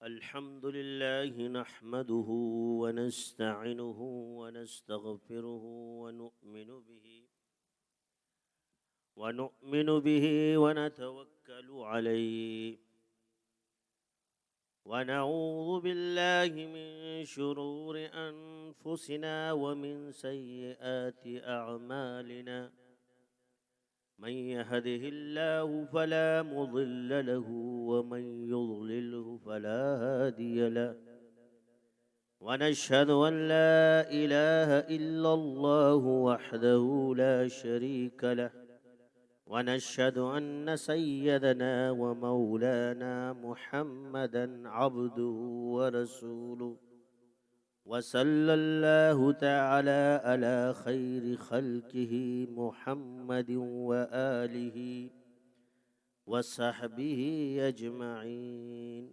الحمد لله نحمده ونستعينه ونستغفره ونؤمن به ونتوكل عليه ونعوذ بالله من شرور أنفسنا ومن سيئات أعمالنا من يهده الله فلا مضل له ومن يضلله فلا هادي له ونشهد أن لا إله إلا الله وحده لا شريك له ونشهد أن سيدنا ومولانا محمدا عبده ورسوله وصلى الله تعالى على خير خلقه محمد وآله وصحبه أجمعين.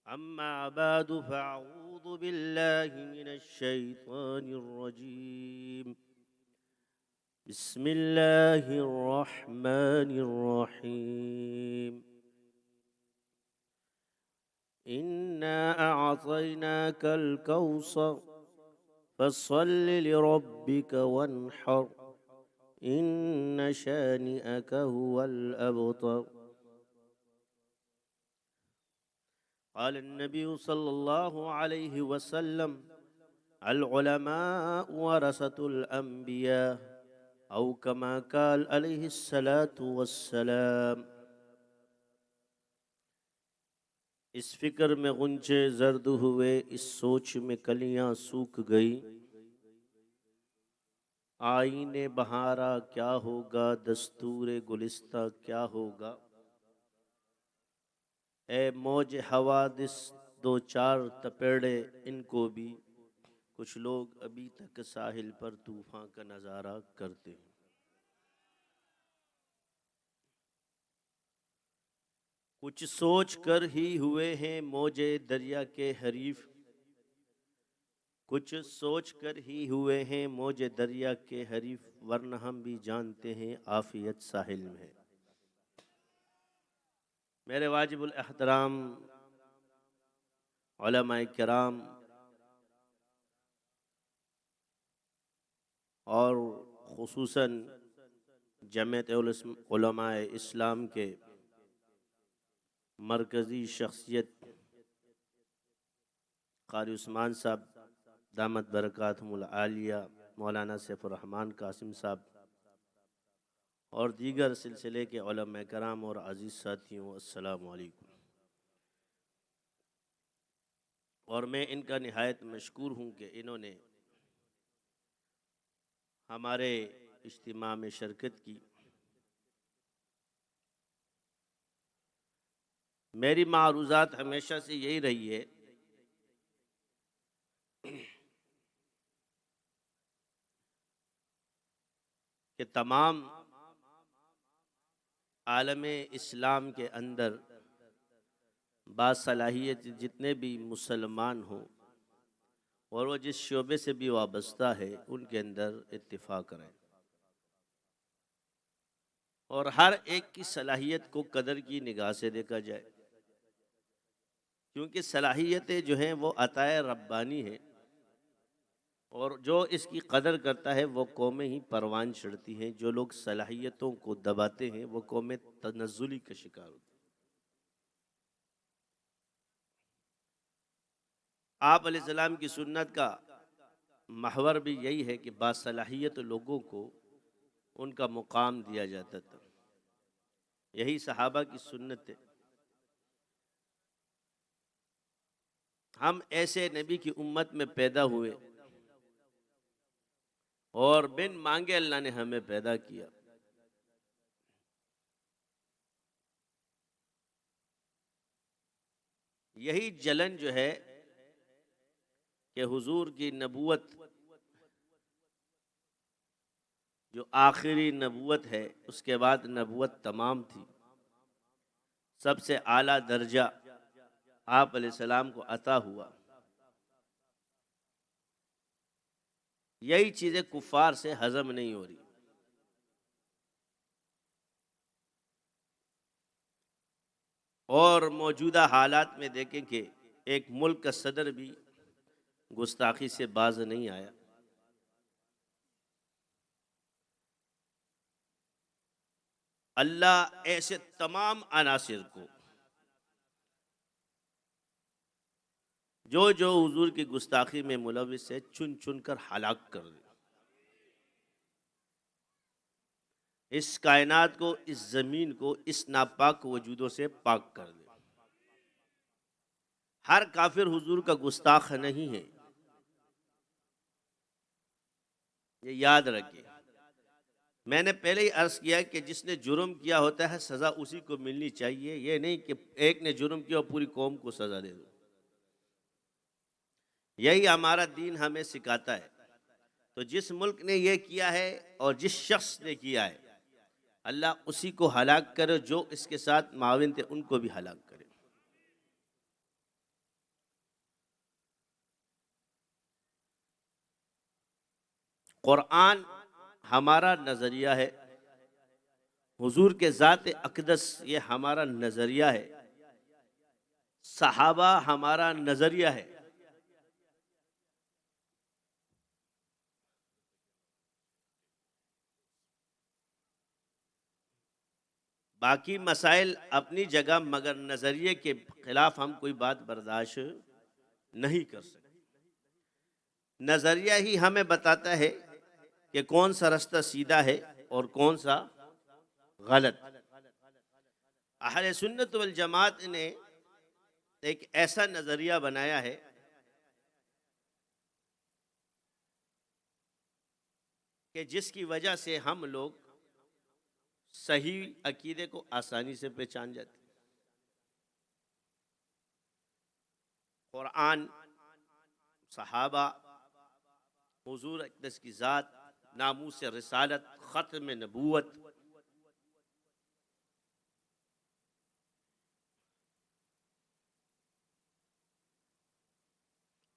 أما بعد فأعوذ بالله من الشيطان الرجيم. بسم الله الرحمن الرحيم. إنا أعطيناك الكوثر فصل لربك وانحر إن شانئك هو الأبتر. قال النبي صلى الله عليه وسلم العلماء ورثة الأنبياء أو كما قال عليه الصلاة والسلام. اس فکر میں غنچے زرد ہوئے، اس سوچ میں کلیاں سوکھ گئی. آئین بہارا کیا ہوگا، دستور گلستہ کیا ہوگا. اے موج حوادث دو چار تپیڑے ان کو بھی، کچھ لوگ ابھی تک ساحل پر طوفان کا نظارہ کرتے ہیں. کچھ سوچ کر ہی ہوئے ہیں موجے دریا کے حریف، کچھ سوچ کر ہی ہوئے ہیں موجے دریا کے حریف، ورنہ ہم بھی جانتے ہیں عافیت ساحل میں ہے. میرے واجب الاحترام علماء کرام، اور خصوصاً جمعیت علماء اسلام کے مرکزی شخصیت قاری عثمان صاحب دامت برکاتہم العالیہ، مولانا سیف الرحمن قاسم صاحب اور دیگر سلسلے کے علماء کرام اور عزیز ساتھیوں، السلام علیکم۔ اور میں ان کا نہایت مشکور ہوں کہ انہوں نے ہمارے اجتماع میں شرکت کی۔ میری معروضات ہمیشہ سے یہی رہی ہے کہ تمام عالم اسلام کے اندر باصلاحیت جتنے بھی مسلمان ہوں اور وہ جس شعبے سے بھی وابستہ ہے ان کے اندر اتفاق کریں اور ہر ایک کی صلاحیت کو قدر کی نگاہ سے دیکھا جائے، کیونکہ صلاحیتیں جو ہیں وہ عطا ربانی ہیں، اور جو اس کی قدر کرتا ہے وہ قومیں ہی پروان چڑھتی ہیں۔ جو لوگ صلاحیتوں کو دباتے ہیں وہ قومیں تنزلی کا شکار ہوتی ہیں۔ آپ علیہ السلام کی سنت کا محور بھی یہی ہے کہ باصلاحیت لوگوں کو ان کا مقام دیا جاتا تھا، یہی صحابہ کی سنت ہے۔ ہم ایسے نبی کی امت میں پیدا ہوئے اور بن مانگے اللہ نے ہمیں پیدا کیا۔ یہی جلن جو ہے کہ حضور کی نبوت جو آخری نبوت ہے، اس کے بعد نبوت تمام تھی، سب سے اعلیٰ درجہ آپ علیہ السلام کو عطا ہوا، یہی چیزیں کفار سے ہضم نہیں ہو رہی۔ اور موجودہ حالات میں دیکھیں کہ ایک ملک کا صدر بھی گستاخی سے باز نہیں آیا۔ اللہ ایسے تمام عناصر کو جو حضور کی گستاخی میں ملوث ہے چن چن کر ہلاک کر دے، اس کائنات کو، اس زمین کو، اس ناپاک وجودوں سے پاک کر دے۔ ہر کافر حضور کا گستاخ نہیں ہے، یہ یاد رکھیں۔ میں نے پہلے ہی عرض کیا کہ جس نے جرم کیا ہوتا ہے سزا اسی کو ملنی چاہیے، یہ نہیں کہ ایک نے جرم کیا اور پوری قوم کو سزا دے دو۔ یہی ہمارا دین ہمیں سکھاتا ہے۔ تو جس ملک نے یہ کیا ہے اور جس شخص نے کیا ہے، اللہ اسی کو ہلاک کرے، جو اس کے ساتھ معاون تھے ان کو بھی ہلاک کرے۔ قرآن ہمارا نظریہ ہے، حضور کے ذات اقدس یہ ہمارا نظریہ ہے، صحابہ ہمارا نظریہ ہے۔ باقی مسائل اپنی جگہ، مگر نظریے کے خلاف ہم کوئی بات برداشت نہیں کر سکتے۔ نظریہ ہی ہمیں بتاتا ہے کہ کون سا رستہ سیدھا ہے اور کون سا غلط۔ اہل سنت والجماعت نے ایک ایسا نظریہ بنایا ہے کہ جس کی وجہ سے ہم لوگ صحیح عقیدے کو آسانی سے پہچان جاتے ہیں۔ قرآن، صحابہ، حضور اقدس کی ذات، ناموس رسالت، ختم نبوت،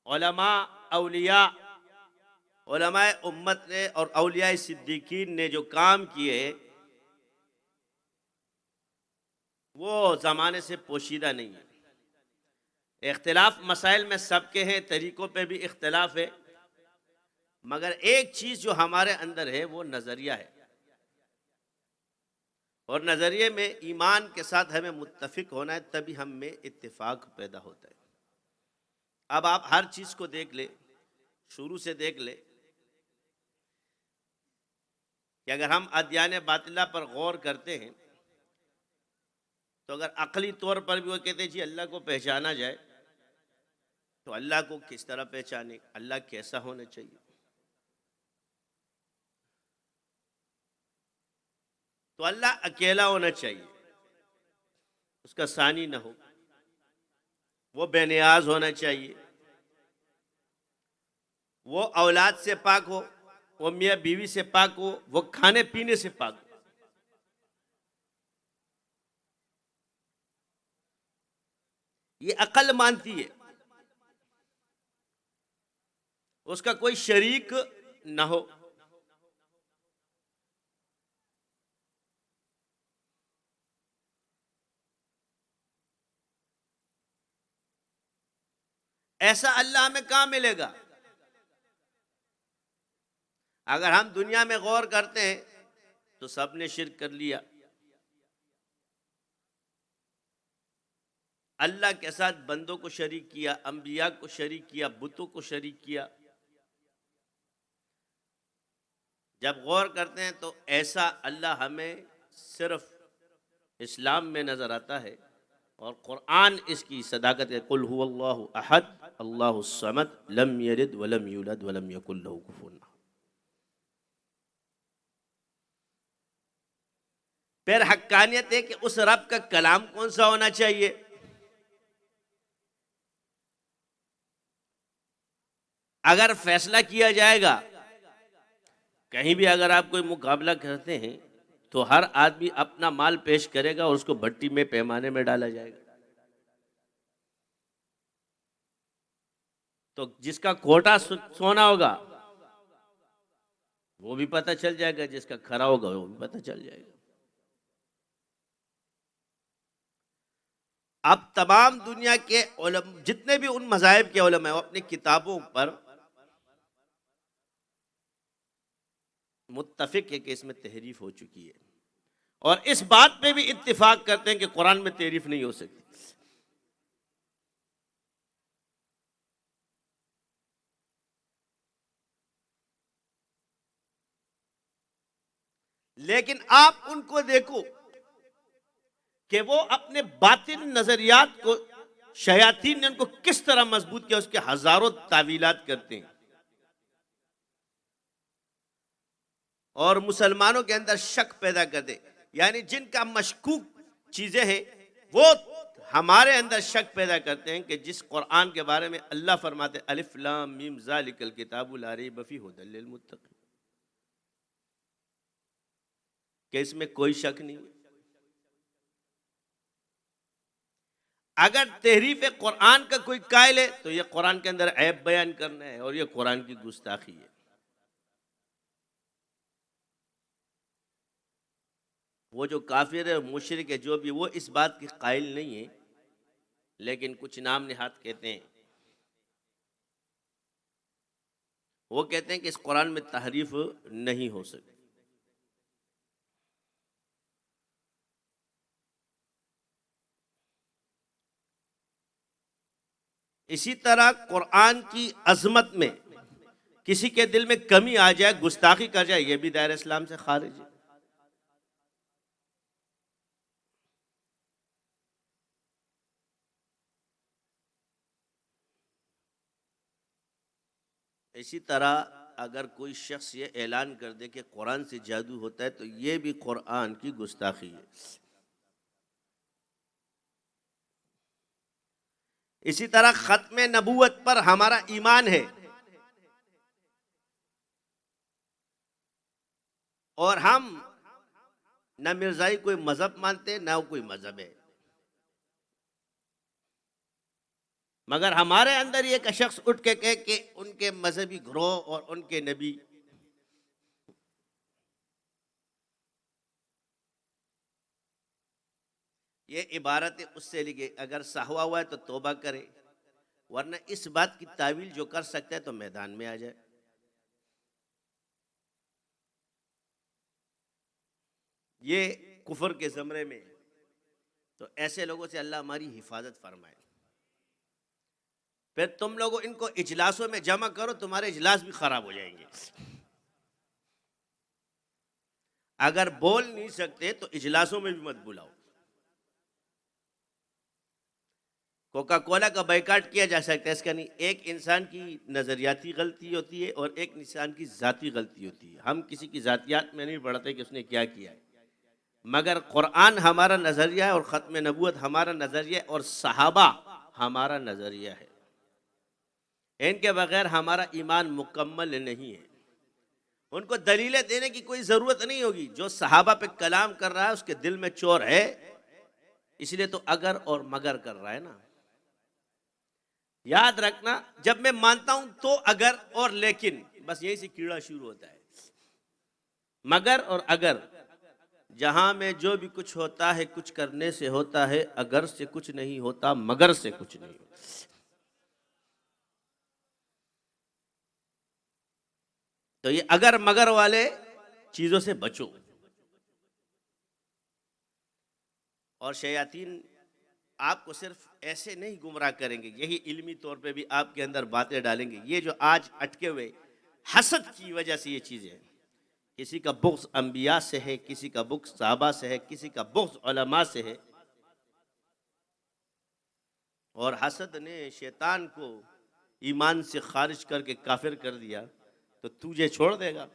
علماء، اولیاء، علماء امت نے اور اولیاء صدیقین نے جو کام کیے وہ زمانے سے پوشیدہ نہیں ہے۔ اختلاف مسائل میں سب کے ہیں، طریقوں پہ بھی اختلاف ہے، مگر ایک چیز جو ہمارے اندر ہے وہ نظریہ ہے، اور نظریے میں ایمان کے ساتھ ہمیں متفق ہونا ہے، تبھی ہم میں اتفاق پیدا ہوتا ہے۔ اب آپ ہر چیز کو دیکھ لیں، شروع سے دیکھ لیں کہ اگر ہم ادیان باطلہ پر غور کرتے ہیں تو اگر عقلی طور پر بھی وہ کہتے ہیں جی اللہ کو پہچانا جائے تو اللہ کو کس طرح پہچانے، اللہ کیسا ہونا چاہیے؟ تو اللہ اکیلا ہونا چاہیے، اس کا ثانی نہ ہو، وہ بے نیاز ہونا چاہیے، وہ اولاد سے پاک ہو، وہ میاں بیوی سے پاک ہو، وہ کھانے پینے سے پاک ہو۔ یہ عقل مانتی ہے، اس کا کوئی شریک نہ ہو۔ ایسا اللہ ہمیں کہاں ملے گا؟ اگر ہم دنیا میں غور کرتے ہیں تو سب نے شرک کر لیا، اللہ کے ساتھ بندوں کو شریک کیا، انبیاء کو شریک کیا، بتوں کو شریک کیا۔ جب غور کرتے ہیں تو ایسا اللہ ہمیں صرف اسلام میں نظر آتا ہے، اور قرآن اس کی صداقت ہے، قل هو اللہ احد اللہ الصمد لم یلد ولم یولد ولم یکن له کفوا احد۔ پھر حقانیت ہے کہ اس رب کا کلام کون سا ہونا چاہیے؟ اگر فیصلہ کیا جائے گا، کہیں بھی اگر آپ کوئی مقابلہ کرتے ہیں تو ہر آدمی اپنا مال پیش کرے گا اور اس کو بھٹی میں پیمانے میں ڈالا جائے گا، تو جس کا کوٹا سونا ہوگا وہ بھی پتہ چل جائے گا، جس کا کھرا ہوگا وہ بھی پتہ چل جائے گا۔ اب تمام دنیا کے علماء، جتنے بھی ان مذاہب کے علماء ہیں، وہ اپنی کتابوں پر متفق ہے کہ اس میں تحریف ہو چکی ہے، اور اس بات پہ بھی اتفاق کرتے ہیں کہ قرآن میں تحریف نہیں ہو سکتی۔ لیکن آپ ان کو دیکھو کہ وہ اپنے باطل نظریات کو، شیاطین نے ان کو کس طرح مضبوط کیا، اس کے ہزاروں تعویلات کرتے ہیں، اور مسلمانوں کے اندر شک پیدا کر دے، یعنی جن کا مشکوک چیزیں ہیں وہ ہمارے اندر شک پیدا کرتے ہیں کہ جس قرآن کے بارے میں اللہ فرماتے الف لام میم ذالک الکتاب لا ریب فیہ ھدی للمتقین، کہ اس میں کوئی شک نہیں ہے۔ اگر تحریف قرآن کا کوئی قائل ہے تو یہ قرآن کے اندر عیب بیان کرنا ہے، اور یہ قرآن کی گستاخی ہے۔ وہ جو کافر ہے، مشرک ہے، جو بھی، وہ اس بات کی قائل نہیں ہے، لیکن کچھ نام نہاد کہتے ہیں، وہ کہتے ہیں کہ اس قرآن میں تحریف نہیں ہو سکتی۔ اسی طرح قرآن کی عظمت میں کسی کے دل میں کمی آ جائے، گستاخی کر جائے، یہ بھی دائرہ اسلام سے خارج ہے۔ اسی طرح اگر کوئی شخص یہ اعلان کر دے کہ قرآن سے جادو ہوتا ہے تو یہ بھی قرآن کی گستاخی ہے۔ اسی طرح ختم نبوت پر ہمارا ایمان ہے، اور ہم نہ مرزائی کوئی مذہب مانتے نہ کوئی مذہب ہے، مگر ہمارے اندر یہ ایک شخص اٹھ کے کہے کہ ان کے مذہبی گروہ اور ان کے نبی، یہ عبارت اس سے لکھے، اگر سہوا ہوا ہے تو توبہ کرے، ورنہ اس بات کی تعویل جو کر سکتا ہے تو میدان میں آ جائے۔ یہ کفر کے زمرے میں، تو ایسے لوگوں سے اللہ ہماری حفاظت فرمائے۔ پھر تم لوگوں ان کو اجلاسوں میں جمع کرو، تمہارے اجلاس بھی خراب ہو جائیں گے۔ اگر بول نہیں سکتے تو اجلاسوں میں بھی مت بلاؤ۔ کوکا کولا کا بائیکاٹ کیا جا سکتا ہے، اس کا نہیں۔ ایک انسان کی نظریاتی غلطی ہوتی ہے اور ایک انسان کی ذاتی غلطی ہوتی ہے۔ ہم کسی کی ذاتیات میں نہیں پڑھتے کہ اس نے کیا کیا ہے، مگر قرآن ہمارا نظریہ ہے اور ختم نبوت ہمارا نظریہ ہے اور صحابہ ہمارا نظریہ ہے۔ ان کے بغیر ہمارا ایمان مکمل نہیں ہے۔ ان کو دلیلیں دینے کی کوئی ضرورت نہیں ہوگی۔ جو صحابہ پہ کلام کر رہا ہے اس کے دل میں چور ہے، اس لیے تو اگر اور مگر کر رہا ہے نا۔ یاد رکھنا، جب میں مانتا ہوں تو اگر اور لیکن، بس یہی سے کیڑا شروع ہوتا ہے۔ مگر اور اگر، جہاں میں جو بھی کچھ ہوتا ہے کچھ کرنے سے ہوتا ہے، اگر سے کچھ نہیں ہوتا، مگر سے کچھ نہیں ہوتا۔ تو یہ اگر مگر والے چیزوں سے بچو۔ اور شیاطین آپ کو صرف ایسے نہیں گمراہ کریں گے، یہی علمی طور پہ بھی آپ کے اندر باتیں ڈالیں گے۔ یہ جو آج اٹکے ہوئے حسد کی وجہ سے یہ چیزیں ہیں، کسی کا بغض انبیاء سے ہے، کسی کا بغض صحابہ سے ہے، کسی کا بغض علماء سے ہے، اور حسد نے شیطان کو ایمان سے خارج کر کے کافر کر دیا، تو تجھے چھوڑ دے گا۔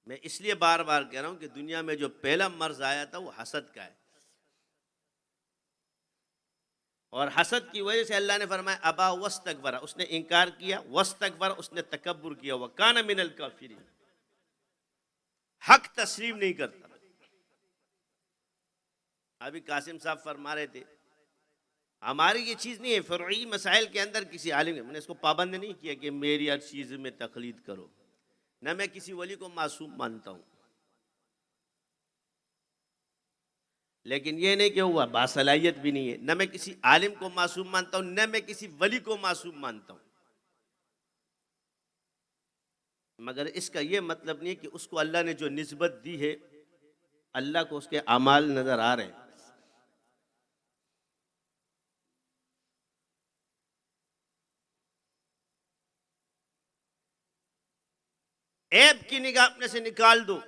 میں اس لیے بار بار کہہ رہا ہوں کہ دنیا میں جو پہلا مرض آیا تھا وہ حسد کا ہے، اور حسد کی وجہ سے اللہ نے فرمایا ابا واستکبر، اس نے انکار کیا، واستکبر، اس نے تکبر کیا، وکان من الکافرین، حق تسلیم نہیں کرتا۔ ابھی قاسم صاحب فرما رہے تھے ہماری یہ چیز نہیں ہے، فرعی مسائل کے اندر کسی عالم نے، میں نے اس کو پابند نہیں کیا کہ میری ہر چیز میں تقلید کرو، نہ میں کسی ولی کو معصوم مانتا ہوں، لیکن یہ نہیں کہ وہ باصلاحیت بھی نہیں ہے، نہ میں کسی عالم کو معصوم مانتا ہوں، نہ میں کسی ولی کو معصوم مانتا ہوں، مگر اس کا یہ مطلب نہیں ہے کہ اس کو اللہ نے جو نسبت دی ہے، اللہ کو اس کے اعمال نظر آ رہے ہیں۔ عیب کی نگاہ اپنے سے نکال دو،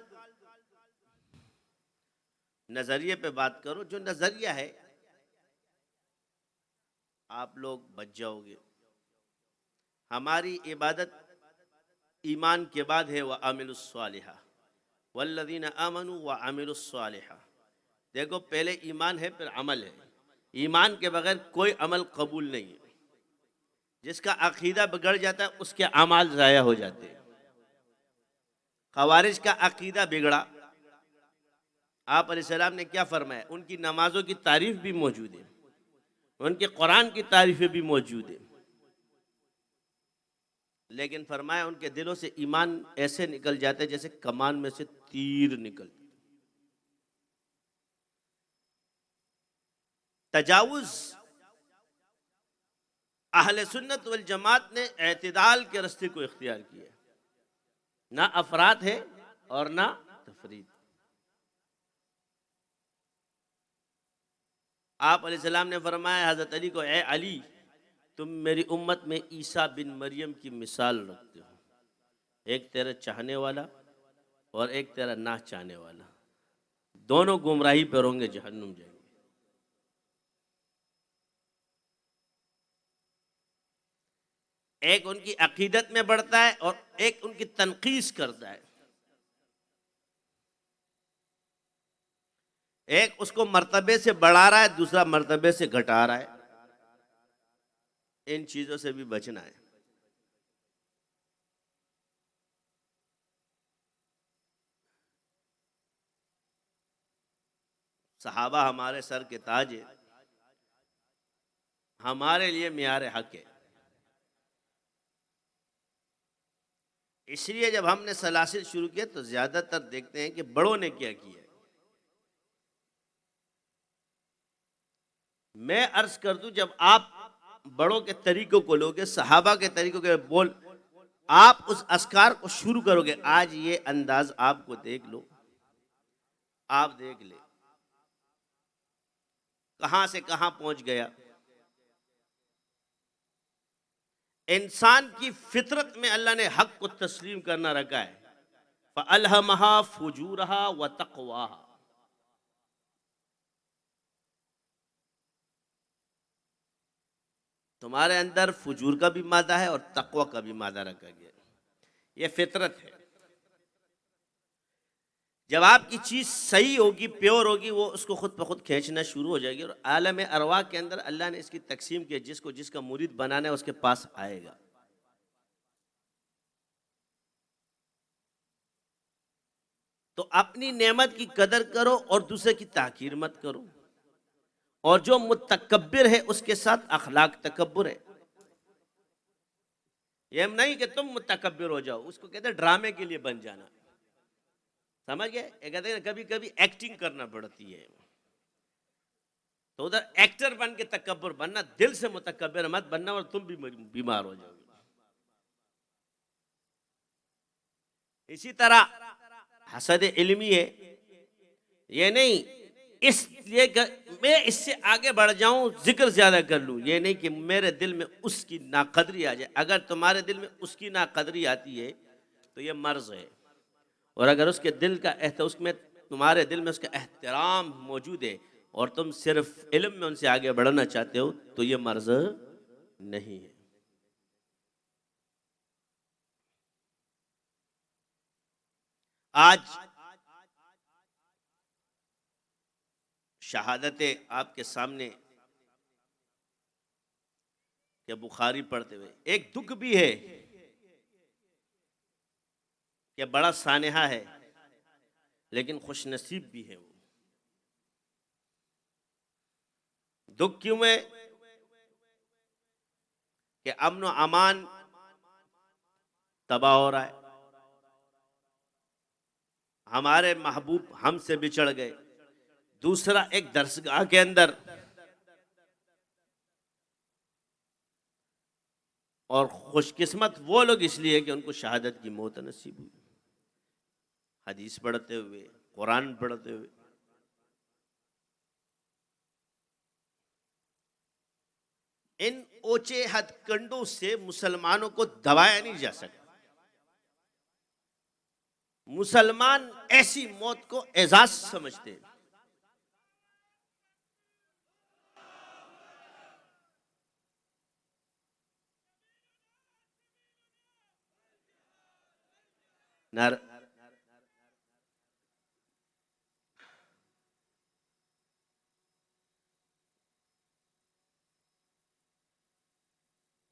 نظریے پہ بات کرو۔ جو نظریہ ہے آپ لوگ بچ جاؤ گے۔ ہماری عبادت ایمان کے بعد ہے وَعَمِلُوا الصَّالِحَةَ وَالَّذِينَ آمَنُوا وَعَمِلُوا الصَّالِحَةَ۔ دیکھو پہلے ایمان ہے پھر عمل ہے، ایمان کے بغیر کوئی عمل قبول نہیں ہے۔ جس کا عقیدہ بگڑ جاتا ہے اس کے اعمال ضائع ہو جاتے ہیں۔ خوارج کا عقیدہ بگڑا، آپ علیہ السلام نے کیا فرمایا؟ ان کی نمازوں کی تعریف بھی موجود ہے، ان کے قرآن کی تعریفیں بھی موجود ہیں، لیکن فرمایا ان کے دلوں سے ایمان ایسے نکل جاتا ہے جیسے کمان میں سے تیر نکلتا۔ تجاوز اہل سنت والجماعت نے اعتدال کے راستے کو اختیار کیا، نہ افراط ہے اور نہ تفریط۔ آپ علیہ السلام نے فرمایا حضرت علی کو، اے علی تم میری امت میں عیسیٰ بن مریم کی مثال رکھتے ہو، ایک تیرا چاہنے والا اور ایک تیرا نہ چاہنے والا، دونوں گمراہی پر ہوں گے، جہنم جائیں گے۔ ایک ان کی عقیدت میں بڑھتا ہے اور ایک ان کی تنقیص کرتا ہے، ایک اس کو مرتبے سے بڑھا رہا ہے، دوسرا مرتبے سے گھٹا رہا ہے۔ ان چیزوں سے بھی بچنا ہے۔ صحابہ ہمارے سر کے تاج ہے، ہمارے لیے معیار حق ہے۔ اس لیے جب ہم نے سلاسل شروع کیا تو زیادہ تر دیکھتے ہیں کہ بڑوں نے کیا کیا ہے۔ میں عرض کر دوں، جب آپ بڑوں کے طریقوں کو لوگے، صحابہ کے طریقوں کے بول، آپ اس اذکار کو شروع کرو گے. آج یہ انداز آپ کو دیکھ لو, آپ دیکھ لیں کہاں سے کہاں پہنچ گیا. انسان کی فطرت میں اللہ نے حق کو تسلیم کرنا رکھا ہے. فَأَلْهَمَهَا فُجُورَهَا وَتَقْوَاهَا. تمہارے اندر فجور کا بھی مادہ ہے اور تقوی کا بھی مادہ رکھا گیا ہے. یہ فطرت ہے. جب آپ کی چیز صحیح ہوگی, پیور ہوگی, وہ اس کو خود بخود کھینچنا شروع ہو جائے گی. اور عالم ارواح کے اندر اللہ نے اس کی تقسیم کی, جس کو جس کا مرید بنانا ہے اس کے پاس آئے گا. تو اپنی نعمت کی قدر کرو اور دوسرے کی تحقیر مت کرو. اور جو متکبر ہے اس کے ساتھ اخلاق تکبر ہے. یہ نہیں کہ تم متکبر ہو جاؤ, اس کو کہتے ہیں ڈرامے کے لیے بن جانا. سمجھ گئے؟ یہ کہتے ہیں کبھی کبھی ایکٹنگ کرنا پڑتی ہے. تو ادھر ایکٹر بن کے تکبر بننا, دل سے متکبر مت بننا اور تم بھی بیمار ہو جاؤ گے. اسی طرح حسد علمی ہے. یہ نہیں اس لیے کہ میں اس سے آگے بڑھ جاؤں, ذکر زیادہ کر لوں. یہ نہیں کہ میرے دل میں اس کی ناقدری آ جائے. اگر تمہارے دل میں اس کی ناقدری آتی ہے تو یہ مرض ہے. اور اگر اس کے دل کا اس میں تمہارے دل میں اس کا احترام موجود ہے اور تم صرف علم میں ان سے آگے بڑھنا چاہتے ہو تو یہ مرض نہیں ہے. آج شہادتیں آپ کے سامنے کہ بخاری پڑھتے ہوئے ایک دکھ بھی ہے کہ بڑا سانحہ ہے لیکن خوش نصیب بھی ہے. وہ دکھ کیوں ہے کہ امن و امان تباہ ہو رہا ہے, ہمارے محبوب ہم سے بچڑ گئے. دوسرا ایک درسگاہ کے اندر اور خوش قسمت وہ لوگ اس لیے کہ ان کو شہادت کی موت نصیب ہوئی, حدیث پڑھتے ہوئے, قرآن پڑھتے ہوئے. ان اونچے ہتھ کنڈوں سے مسلمانوں کو دبایا نہیں جا سکتا. مسلمان ایسی موت کو اعزاز سمجھتے ہیں.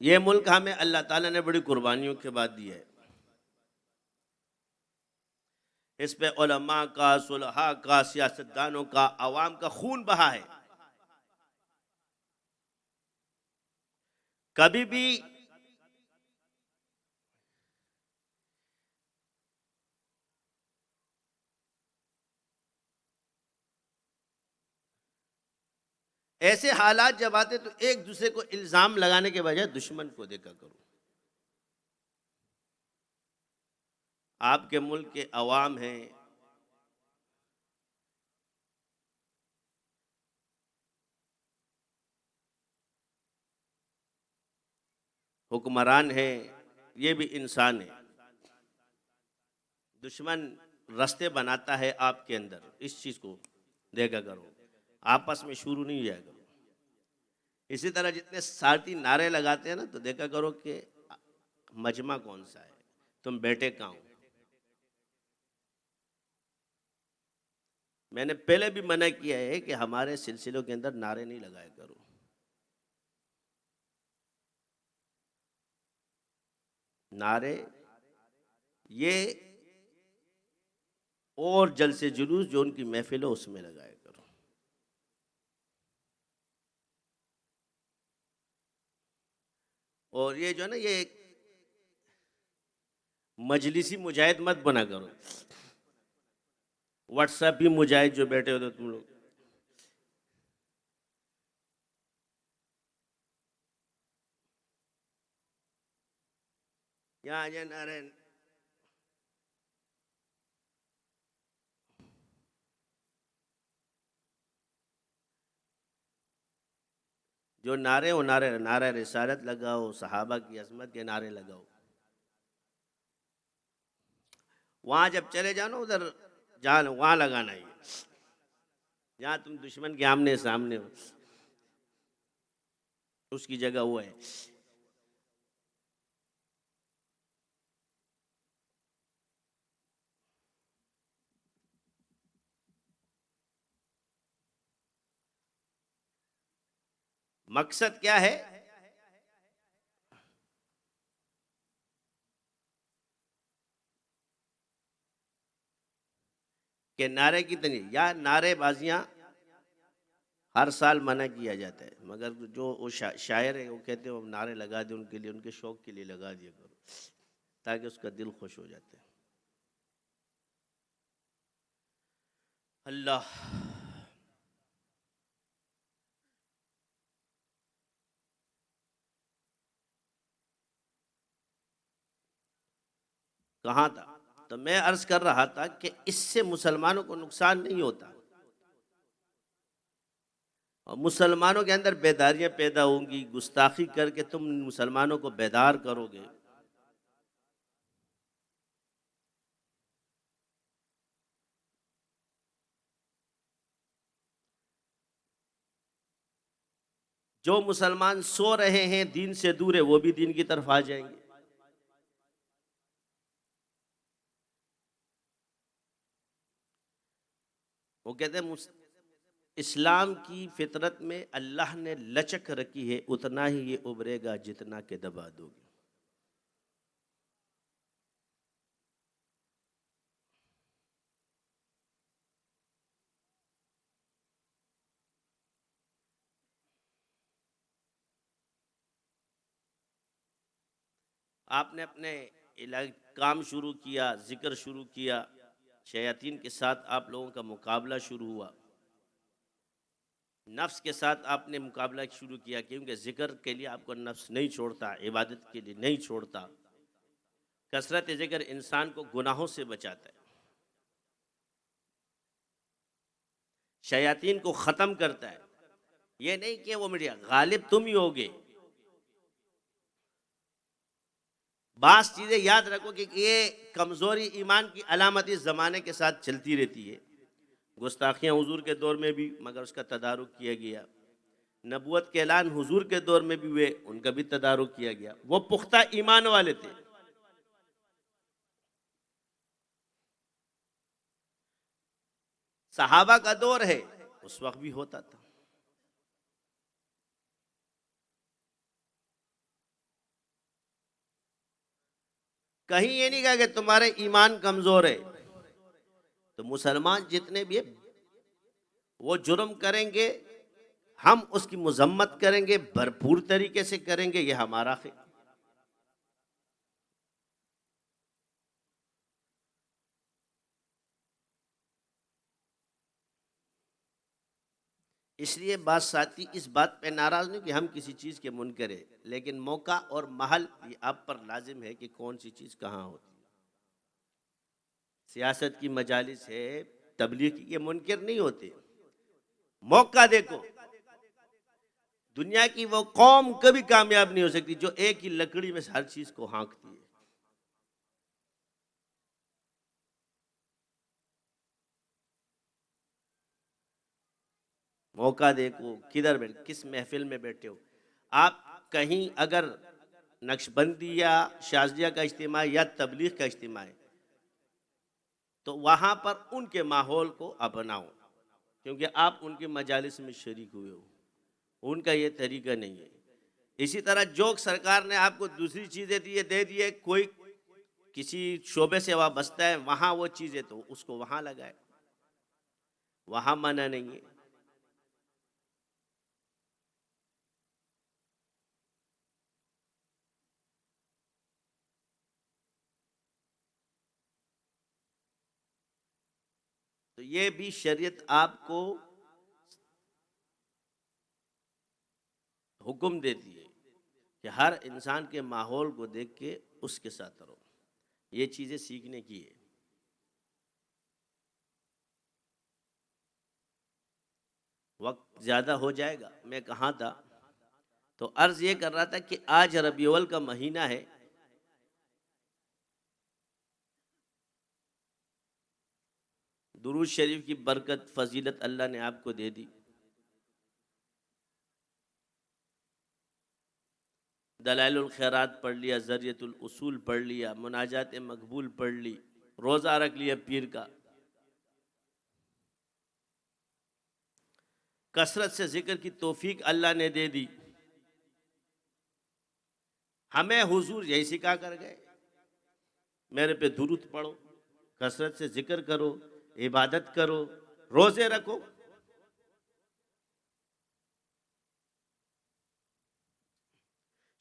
یہ ملک ہمیں اللہ تعالیٰ نے بڑی قربانیوں کے بعد دیا ہے. اس پہ علماء کا, صلحاء کا, سیاستدانوں کا, عوام کا خون بہا ہے. کبھی بھی ایسے حالات جب آتے تو ایک دوسرے کو الزام لگانے کے بجائے دشمن کو دیکھا کرو. آپ کے ملک کے عوام ہیں, حکمران ہیں, یہ بھی انسان ہے. دشمن رستے بناتا ہے آپ کے اندر, اس چیز کو دیکھا کرو. آپس میں شروع نہیں جائے کرو. اسی طرح جتنے ساتھی نعرے لگاتے ہیں نا تو دیکھا کرو کہ مجمع کون سا ہے, تم بیٹے کہاں ہو. میں نے پہلے بھی منع کیا ہے کہ ہمارے سلسلوں کے اندر نعرے نہیں لگایا کرو. نعرے یہ اور جلسے جلوس جو ان کی محفل ہو اس میں لگایا کرو. اور یہ جو ہے نا, یہ ایک مجلسی مجاہد مت بنا کرو. واٹس ایپ بھی مجاہد جو بیٹھے ہوتے تم لوگ, یہاں آ جائے نعرے. جو نعرے وہ نعرہ رسالت لگاؤ، صحابہ کی عظمت کے نعرے لگاؤ. وہاں جب چلے جاؤ نا ادھر جہاں وہاں لگانا ہے، جہاں تم دشمن کے آمنے سامنے ہو اس کی جگہ وہ ہے. مقصد کیا ہے؟ کہ نعرے کی تنظیم یا نعرے بازیاں ہر سال منع کیا جاتا ہے، مگر جو وہ شاعر ہے وہ کہتے ہیں وہ نعرے لگا دیں ان کے لیے، ان کے شوق کے لیے لگا دیا کرو تاکہ اس کا دل خوش ہو جاتا ہے. اللہ کہاں تھا؟ تو میں عرض کر رہا تھا کہ اس سے مسلمانوں کو نقصان نہیں ہوتا، اور مسلمانوں کے اندر بیداریاں پیدا ہوں گی. گستاخی کر کے تم مسلمانوں کو بیدار کرو گے. جو مسلمان سو رہے ہیں دین سے دور ہے وہ بھی دین کی طرف آ جائیں گے. وہ کہتے ہیں اسلام کی فطرت میں اللہ نے لچک رکھی ہے، اتنا ہی یہ ابھرے گا جتنا کہ دبا دو گے. آپ نے اپنے کام شروع کیا، ذکر شروع کیا، شیاطین کے ساتھ آپ لوگوں کا مقابلہ شروع ہوا. نفس کے ساتھ آپ نے مقابلہ شروع کیا، کیونکہ ذکر کے لیے آپ کو نفس نہیں چھوڑتا، عبادت کے لیے نہیں چھوڑتا. کثرت ذکر انسان کو گناہوں سے بچاتا ہے، شیاطین کو ختم کرتا ہے. یہ نہیں کہ وہ میڈیا غالب تم ہی ہوگے. بعض چیزیں یاد رکھو کہ یہ کمزوری ایمان کی علامت اس زمانے کے ساتھ چلتی رہتی ہے. گستاخیاں حضور کے دور میں بھی، مگر اس کا تدارک کیا گیا. نبوت کے اعلان حضور کے دور میں بھی ہوئے، ان کا بھی تدارک کیا گیا. وہ پختہ ایمان والے تھے. صحابہ کا دور ہے، اس وقت بھی ہوتا تھا. کہیں یہ نہیں کہا کہ تمہارے ایمان کمزور ہے. تو مسلمان جتنے بھی ہیں وہ جرم کریں گے، ہم اس کی مذمت کریں گے، بھرپور طریقے سے کریں گے. یہ ہمارا ہے. اس لیے بعض ساتھی اس بات پہ ناراض نہیں کہ ہم کسی چیز کے منکر ہیں، لیکن موقع اور محل یہ آپ پر لازم ہے کہ کون سی چیز کہاں ہوتی ہے. سیاست کی مجالس ہے، تبلیغ کے منکر نہیں ہوتے. موقع دیکھو. دنیا کی وہ قوم کبھی کامیاب نہیں ہو سکتی جو ایک ہی لکڑی میں ہر چیز کو ہانکتی ہے. موقع دیکھو، کدھر بیٹھے، کس محفل میں بیٹھے ہو. آپ کہیں اگر نقش بندی یا شازلیہ کا اجتماع یا تبلیغ کا اجتماع ہے تو وہاں پر ان کے ماحول کو اپناؤ، کیونکہ آپ ان کے مجالس میں شریک ہوئے ہو. ان کا یہ طریقہ نہیں ہے. اسی طرح جو سرکار نے آپ کو دوسری چیزیں دے دی ہے، کوئی کسی شعبے سے وابستہ ہے وہاں وہ چیزیں تو اس کو وہاں لگائے، وہاں منع نہیں ہے. تو یہ بھی شریعت آپ کو حکم دیتی ہے کہ ہر انسان کے ماحول کو دیکھ کے اس کے ساتھ رہو. یہ چیزیں سیکھنے کی ہے. وقت زیادہ ہو جائے گا. میں کہاں تھا تو عرض یہ کر رہا تھا کہ آج ربیع الاول کا مہینہ ہے. درود شریف کی برکت فضیلت اللہ نے آپ کو دے دی. دلائل الخیرات پڑھ لیا، ذریعۃ الاصول پڑھ لیا، مناجات مقبول پڑھ لی، روزہ رکھ لیا پیر کا. کثرت سے ذکر کی توفیق اللہ نے دے دی. ہمیں حضور یہی سکھا کر گئے، میرے پہ درود پڑھو، کثرت سے ذکر کرو، عبادت کرو، روزے رکھو.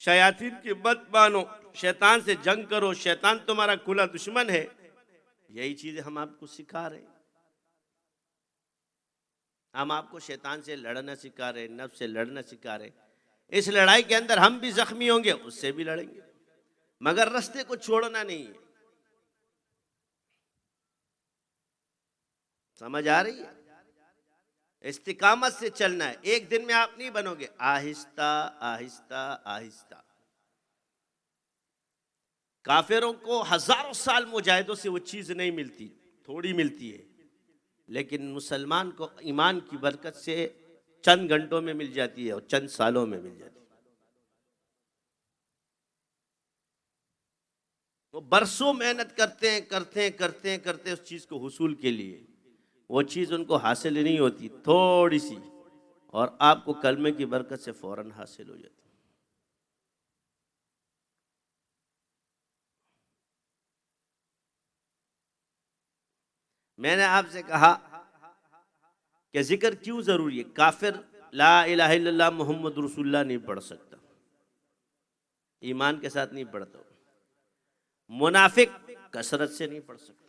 شیاطین کی بات مانو، شیطان سے جنگ کرو، شیطان تمہارا کھلا دشمن ہے. یہی چیزیں ہم آپ کو سکھا رہے ہیں. ہم آپ کو شیطان سے لڑنا سکھا رہے ہیں، نفس سے لڑنا سکھا رہے ہیں. اس لڑائی کے اندر ہم بھی زخمی ہوں گے، اس سے بھی لڑیں گے، مگر رستے کو چھوڑنا نہیں ہے. سمجھ آ رہی ہے؟ استقامت سے چلنا ہے. ایک دن میں آپ نہیں بنو گے، آہستہ آہستہ آہستہ. کافروں کو ہزاروں سال مجاہدوں سے وہ چیز نہیں ملتی، تھوڑی ملتی ہے. لیکن مسلمان کو ایمان کی برکت سے چند گھنٹوں میں مل جاتی ہے اور چند سالوں میں مل جاتی ہے. وہ برسوں محنت کرتے ہیں کرتے ہیں کرتے ہیں کرتے ہیں اس چیز کو حصول کے لیے. وہ چیز ان کو حاصل نہیں ہوتی، تھوڑی سی، اور آپ کو کلمے کی برکت سے فوراً حاصل ہو جاتی. میں نے آپ سے کہا کہ ذکر کیوں ضروری ہے. کافر لا الہ الا اللہ محمد رسول اللہ نہیں پڑھ سکتا، ایمان کے ساتھ نہیں پڑھتا. منافق کثرت سے نہیں پڑھ سکتا.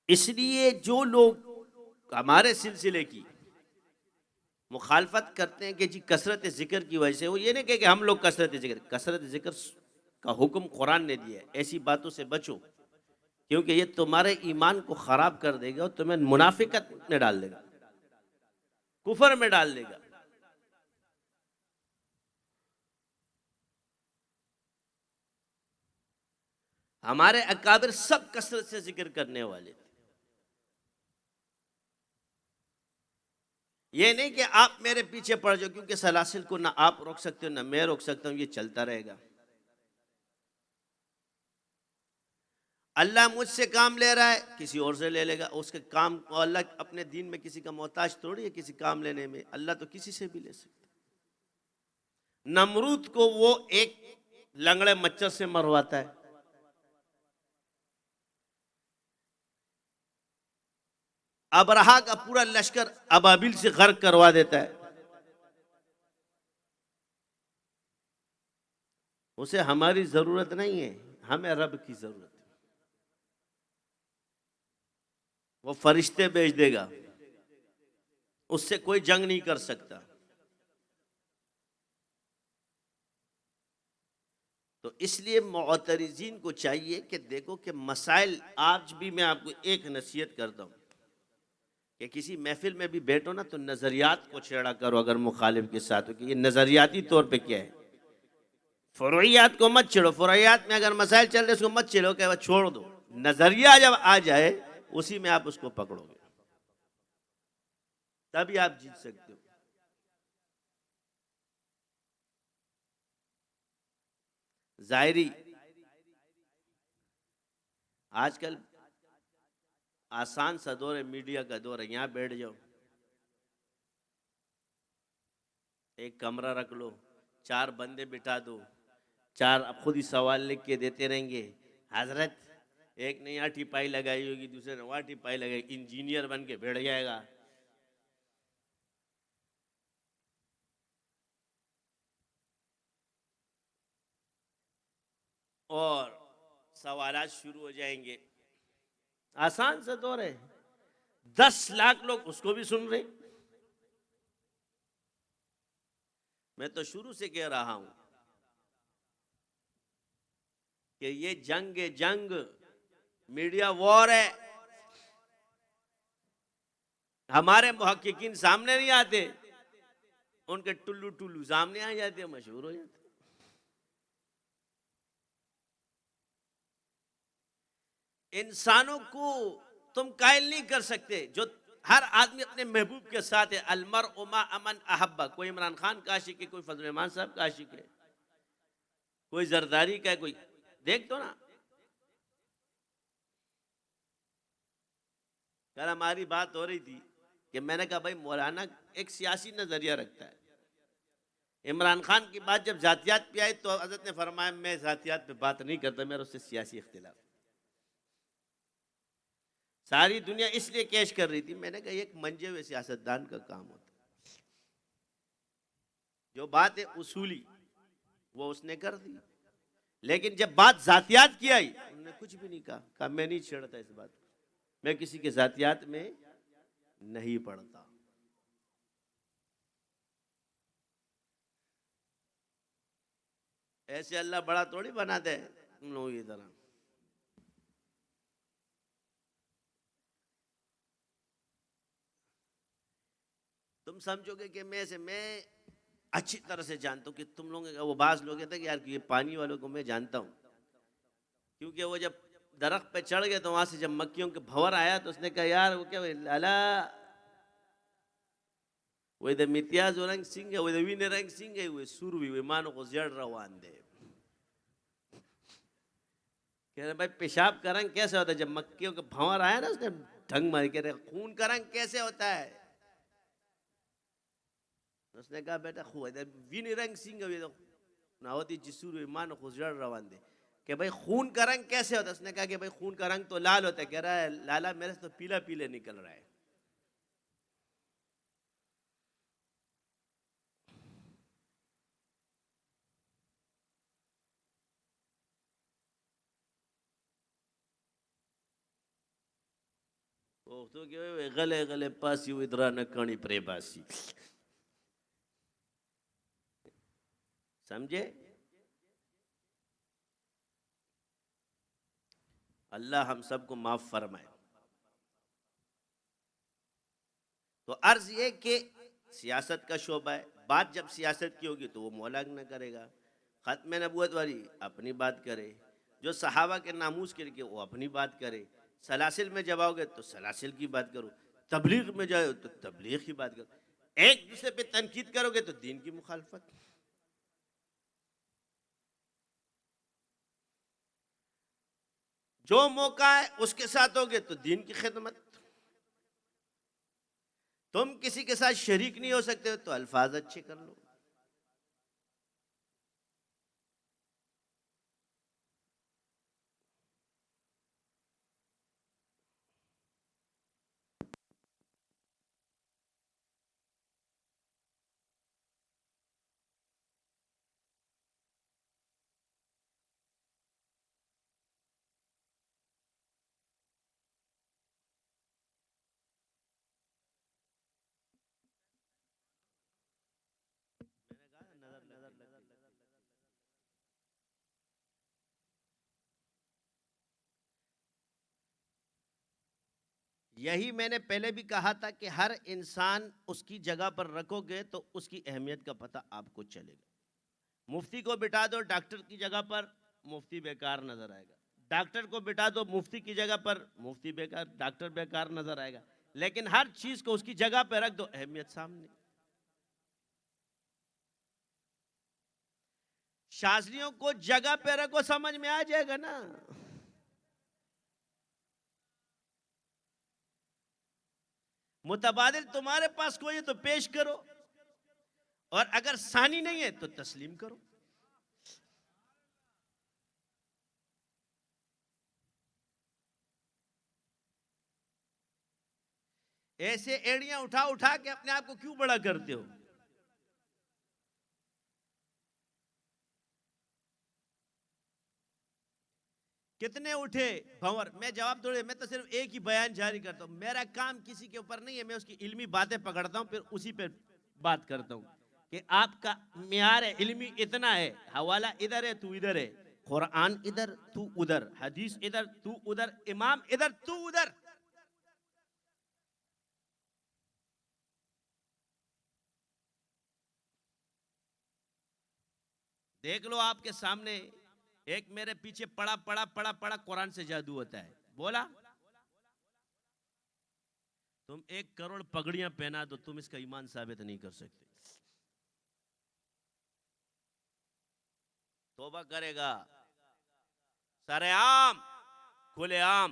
اس لیے جو لوگ ہمارے سلسلے کی مخالفت کرتے ہیں کہ جی کثرت ذکر کی وجہ سے، وہ یہ نہیں کہ ہم لوگ کثرت ذکر کا حکم قرآن نے دیا ہے. ایسی باتوں سے بچو، کیونکہ یہ تمہارے ایمان کو خراب کر دے گا اور تمہیں منافقت میں ڈال دے گا، کفر میں ڈال دے گا. ہمارے اکابر سب کثرت سے ذکر کرنے والے تھے. یہ نہیں کہ آپ میرے پیچھے پڑ جاؤ، کیونکہ سلاسل کو نہ آپ روک سکتے ہو نہ میں روک سکتا ہوں، یہ چلتا رہے گا. اللہ مجھ سے کام لے رہا ہے، کسی اور سے لے لے گا. اس کے کام کو اللہ اپنے دین میں کسی کا محتاج تھوڑی ہے کسی کام لینے میں. اللہ تو کسی سے بھی لے سکتا. نمرود کو وہ ایک لنگڑے مچھر سے مرواتا ہے، ابرہا کا پورا لشکر ابابیل سے غرق کروا دیتا ہے. اسے ہماری ضرورت نہیں ہے، ہمیں رب کی ضرورت ہے. وہ فرشتے بھیج دے گا، اس سے کوئی جنگ نہیں کر سکتا. تو اس لیے معترضین کو چاہیے کہ دیکھو کہ مسائل، آج بھی میں آپ کو ایک نصیحت کرتا ہوں کہ کسی محفل میں بھی بیٹھو نا تو نظریات کو چھیڑا کرو اگر مخالف کے ساتھ ہو، کہ یہ نظریاتی طور پہ کیا ہے. فروعیات کو مت چھیڑو، فروعیات میں اگر مسائل چل رہے اس کو مت چھیڑو کہ وہ چھوڑ دو. نظریہ جب آ جائے اسی میں آپ اس کو پکڑو گے، تبھی آپ جیت سکتے ہو. ظاہری آج کل آسان سا دور ہے، میڈیا کا دور ہے. یہاں بیٹھ جاؤ، ایک کمرہ رکھ لو، 4 بندے بٹھا دو، 4 اب خود ہی سوال لکھ کے دیتے رہیں گے. حضرت ایک نے یہاں ٹپائی لگائی ہوگی، دوسرے نے وہاں ٹپائی لگائی، انجینئر بن کے بیٹھ جائے گا. اور سوالات شروع ہو جائیں گے. آسان سا دور ہے. 10 لاکھ لوگ اس کو بھی سن رہے. میں تو شروع سے کہہ رہا ہوں کہ یہ جنگ میڈیا وار ہے. ہمارے محققین سامنے نہیں آتے، ان کے ٹلو سامنے آ جاتے ہیں، مشہور ہو جاتے. انسانوں کو تم قائل نہیں کر سکتے. جو ہر آدمی اپنے محبوب کے ساتھ ہے. المرء مع من احب. کوئی عمران خان کا عاشق ہے، کوئی فضل الرحمان صاحب کا عاشق ہے، کوئی زرداری کا ہے، کوئی دیکھ تو نا. کل ہماری بات ہو رہی تھی کہ میں نے کہا بھائی مولانا ایک سیاسی نظریہ رکھتا ہے. عمران خان کی بات جب ذاتیات پہ آئی تو حضرت نے فرمایا میں ذاتیات پہ بات نہیں کرتا، میرا اس سے سیاسی اختلاف. ساری دنیا اس لیے کیش کر رہی تھی. میں نے کہا یہ ایک منجے ہوئے سیاستدان کا کام ہوتا ہے. جو بات ہے اصولی وہ اس نے کر دی، لیکن جب بات ذاتیات کی آئی انہوں نے کچھ بھی نہیں کہا میں نہیں چھیڑتا اس بات کو، میں کسی کے ذاتیات میں نہیں پڑھتا. ایسے اللہ بڑا تھوڑی بنا دے تم لوگوں کی طرح. تم سمجھو گے کہ میں اچھی طرح سے جانتا ہوں کہ تم لوگوں کا وہ بعض لوگ کہتے ہیں کہ یار یہ پانی والوں کو میں جانتا ہوں، کیونکہ وہ جب درخت پہ چڑھ گئے تو وہاں سے جب مکیوں کے بھور آیا تو اس نے کہا یار وہ کیا لالا وہ ادھر متیاز رنگ سنگھ ہے، وہ ادھر وین رنگ سنگھ ہے، وہ سوروی وہ مانو کو زیڑ روان دے. کہہ رہے بھائی پیشاب کا رنگ کیسے ہوتا ہے؟ جب مکیوں کے بھور آیا نا اس نے ڈھنگ ماری. کہہ رہے خون کا رنگ کیسے ہوتا ہے؟ اس نے کہا بیٹا وین رنگ سنگھ نہ ہوتی جسور مانو کو زیڑ روان دے. کہ بھائی خون کا رنگ کیسے ہوتا ہے؟ اس نے کہا کہ بھائی خون کا رنگ تو لال ہوتا ہے. کہہ رہا ہے لالا میرے سے تو پیلا پیلے نکل رہا ہے. تو غلے غلے پاسی ادرا نکانی پرے باسی. سمجھے؟ اللہ ہم سب کو معاف فرمائے. تو عرض یہ کہ سیاست کا شعبہ ہے. بات جب سیاست کی ہوگی تو وہ مولا نہ کرے گا. ختم نبوت والی اپنی بات کرے، جو صحابہ کے ناموس کے لیے وہ اپنی بات کرے. سلاسل میں جب آؤ گے تو سلاسل کی بات کرو، تبلیغ میں جاؤ تو تبلیغ کی بات کرو. ایک دوسرے پہ تنقید کرو گے تو دین کی مخالفت. جو موقع ہے اس کے ساتھ ہوگے تو دین کی خدمت. تم کسی کے ساتھ شریک نہیں ہو سکتے تو الفاظ اچھے کر لو. یہی میں نے پہلے بھی کہا تھا کہ ہر انسان اس کی جگہ پر رکھو گے تو اس کی اہمیت کا پتہ آپ کو چلے گا. مفتی کو بٹھا دو ڈاکٹر کی جگہ پر، مفتی بیکار نظر آئے گا. ڈاکٹر کو بٹھا دو مفتی کی جگہ پر، مفتی بیکار، ڈاکٹر بیکار نظر آئے گا. لیکن ہر چیز کو اس کی جگہ پہ رکھ دو، اہمیت سامنے. شاذلیوں کو جگہ پہ رکھو، سمجھ میں آ جائے گا نا. متبادل تمہارے پاس کوئی ہے تو پیش کرو، اور اگر ثانی نہیں ہے تو تسلیم کرو. ایسے ایڑیاں اٹھا اٹھا کے اپنے آپ کو کیوں بڑا کرتے ہو؟ کتنے اٹھے بھنور؟ میں جواب دوڑے، میں تو صرف ایک ہی بیان جاری کرتا ہوں. میرا کام کسی کے اوپر نہیں ہے، میں اس کی علمی باتیں پکڑتا ہوں پھر اسی پہ بات کرتا ہوں. کہ آپ کا معیار علمی اتنا ہے، حوالہ ادھر ہے تو ادھر ہے، قرآن ادھر تو ادھر، حدیث ادھر تو ادھر، امام ادھر تو ادھر. دیکھ لو آپ کے سامنے، ایک میرے پیچھے پڑا پڑا پڑا پڑا قرآن سے جادو ہوتا ہے، بولا تم 1 کروڑ پگڑیاں پہنا تو تم اس کا ایمان ثابت نہیں کر سکتے. توبہ کرے گا سارے عام کھلے عام.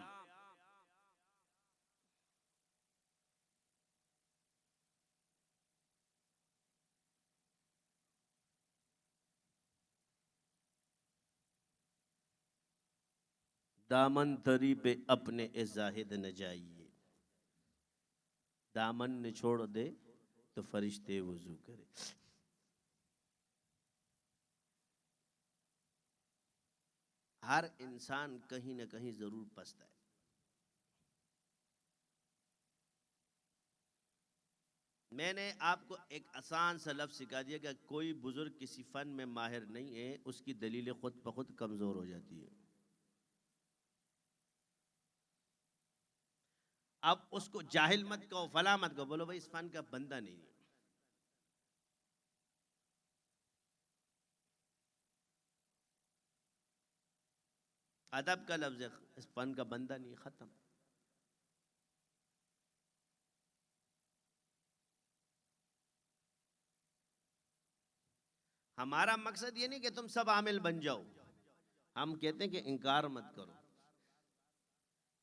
دامن تری پہ اپنے اے زاہد نہ جائیے، دامن نچوڑ دے تو فرشتے وضو کرے. ہر انسان کہیں نہ کہیں ضرور پستا ہے. میں نے آپ کو ایک آسان سا لفظ سکھا دیا کہ کوئی بزرگ کسی فن میں ماہر نہیں ہے، اس کی دلیلیں خود بخود کمزور ہو جاتی ہے. اب اس کو جاہل مت کہو، فلاں مت کہو، بولو بھائی اس فن کا بندہ نہیں ہے. ادب کا لفظ ہے، اس فن کا بندہ نہیں، ختم. ہمارا مقصد یہ نہیں کہ تم سب عامل بن جاؤ، ہم کہتے ہیں کہ انکار مت کرو،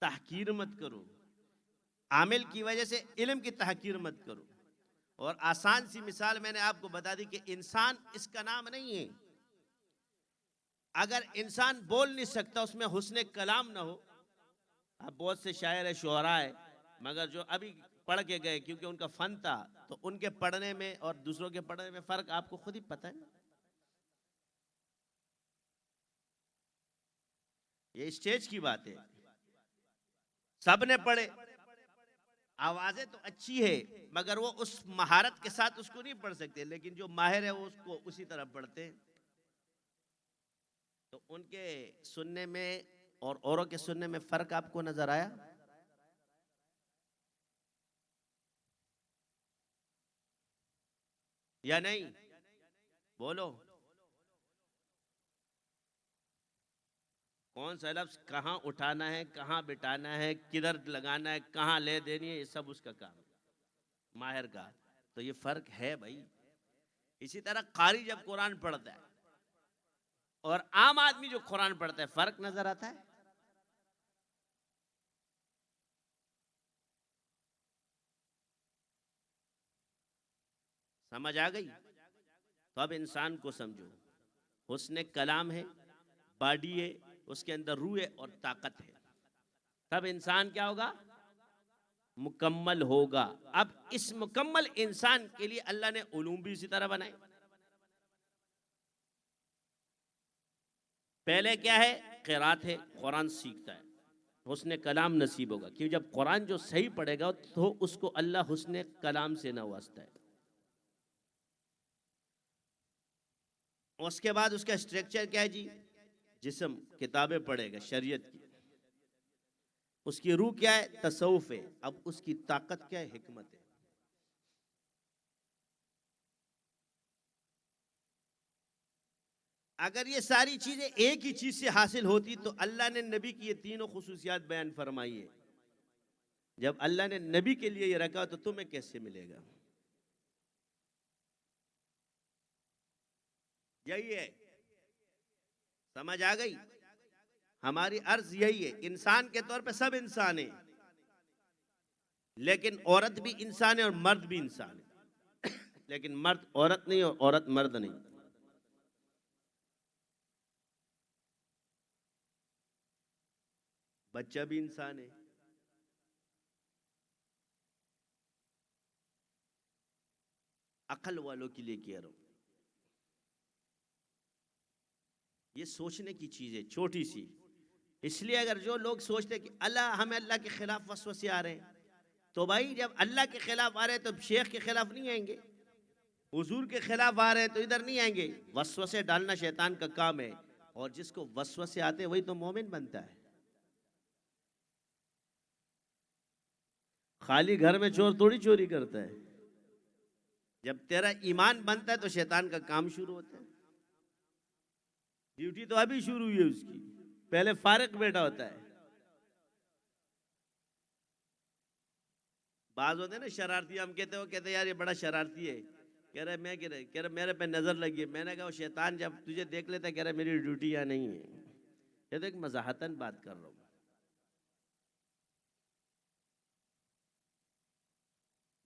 تحقیر مت کرو، عامل کی وجہ سے علم کی تحقیر مت کرو. اور آسان سی مثال میں نے آپ کو بتا دی کہ انسان اس کا نام نہیں ہے. اگر انسان بول نہیں سکتا، اس میں حسن کلام نہ ہو. اب بہت سے شاعر شعراء ہے، مگر جو ابھی پڑھ کے گئے کیونکہ ان کا فن تھا، تو ان کے پڑھنے میں اور دوسروں کے پڑھنے میں فرق آپ کو خود ہی پتہ ہے. یہ اسٹیج کی بات ہے، سب نے پڑھے، آوازیں تو اچھی ہے، مگر وہ اس مہارت کے ساتھ اس کو نہیں پڑھ سکتے. لیکن جو ماہر ہے وہ اس کو اسی طرح پڑھتے ہیں. تو ان کے سننے میں اور اوروں کے سننے میں فرق آپ کو نظر آیا؟ یا نہیں؟ بولو کون سا لفظ کہاں اٹھانا ہے، کہاں بٹانا ہے، کدھر لگانا ہے، کہاں لے دینی ہے، یہ سب اس کا کام ہے، ماہر کا. تو یہ فرق ہے بھائی. اسی طرح قاری جب قرآن پڑھتا ہے اور عام آدمی جو قرآن پڑھتا ہے، فرق نظر آتا ہے؟ سمجھ آ گئی؟ تو اب انسان کو سمجھو، حسن کلام ہے، باڈی ہے، اس کے اندر روح ہے اور طاقت ہے، تب انسان کیا ہوگا؟ مکمل ہوگا. اب اس مکمل انسان کے لیے اللہ نے علوم بھی اسی طرح بنائے. پہلے کیا ہے؟ قرات ہے، قرآن سیکھتا ہے، حسن کلام نصیب ہوگا، کیوں جب قرآن جو صحیح پڑھے گا تو اس کو اللہ حسن کلام سے نوازتا ہے. اس کے بعد اس کا اسٹرکچر کیا ہے جی؟ جسم، کتابیں پڑھے گا شریعت کی. اس کی روح کیا ہے؟ تصوف ہے. اب اس کی طاقت کیا ہے؟ حکمت ہے. اگر یہ ساری چیزیں ایک ہی چیز سے حاصل ہوتی تو اللہ نے نبی کی یہ تینوں خصوصیات بیان فرمائی ہے. جب اللہ نے نبی کے لیے یہ رکھا تو تمہیں کیسے ملے گا؟ یہی ہے. سمجھ آ گئی؟ ہماری عرض یہی ہے، انسان کے طور پہ سب انسان ہیں، لیکن عورت بھی انسان ہے اور مرد بھی انسان ہے. لیکن مرد عورت نہیں اور عورت مرد نہیں. بچہ بھی انسان ہے. عقل والوں کے لیے کہہ رہا ہوں، یہ سوچنے کی چیز ہے چھوٹی سی. اس لیے اگر جو لوگ سوچتے ہیں کہ ہمیں اللہ کے خلاف وسوسے آ رہے ہیں، تو بھائی جب اللہ کے خلاف آ رہے ہیں تو شیخ کے خلاف نہیں آئیں گے. حضور کے خلاف آ رہے ہیں تو ادھر نہیں آئیں گے. وسوسے ڈالنا شیطان کا کام ہے، اور جس کو وسوسے آتے ہیں وہی تو مومن بنتا ہے. خالی گھر میں چور تھوڑی چوری کرتا ہے. جب تیرا ایمان بنتا ہے تو شیطان کا کام شروع ہوتا ہے. ڈیوٹی تو ابھی شروع ہوئی ہے اس کی، پہلے فارغ بیٹھا ہوتا ہے. بعض ہوتے ہیں نا شرارتی، ہم کہتے ہیں یار یہ بڑا شرارتی ہے. کہہ رہے میرے پہ نظر لگی ہے. میں نے کہا وہ شیطان جب تجھے دیکھ لیتا ہے کہہ رہا میری ڈیوٹی یہاں نہیں ہے. یہ تو ایک مزاحتاً بات کر رہا ہوں.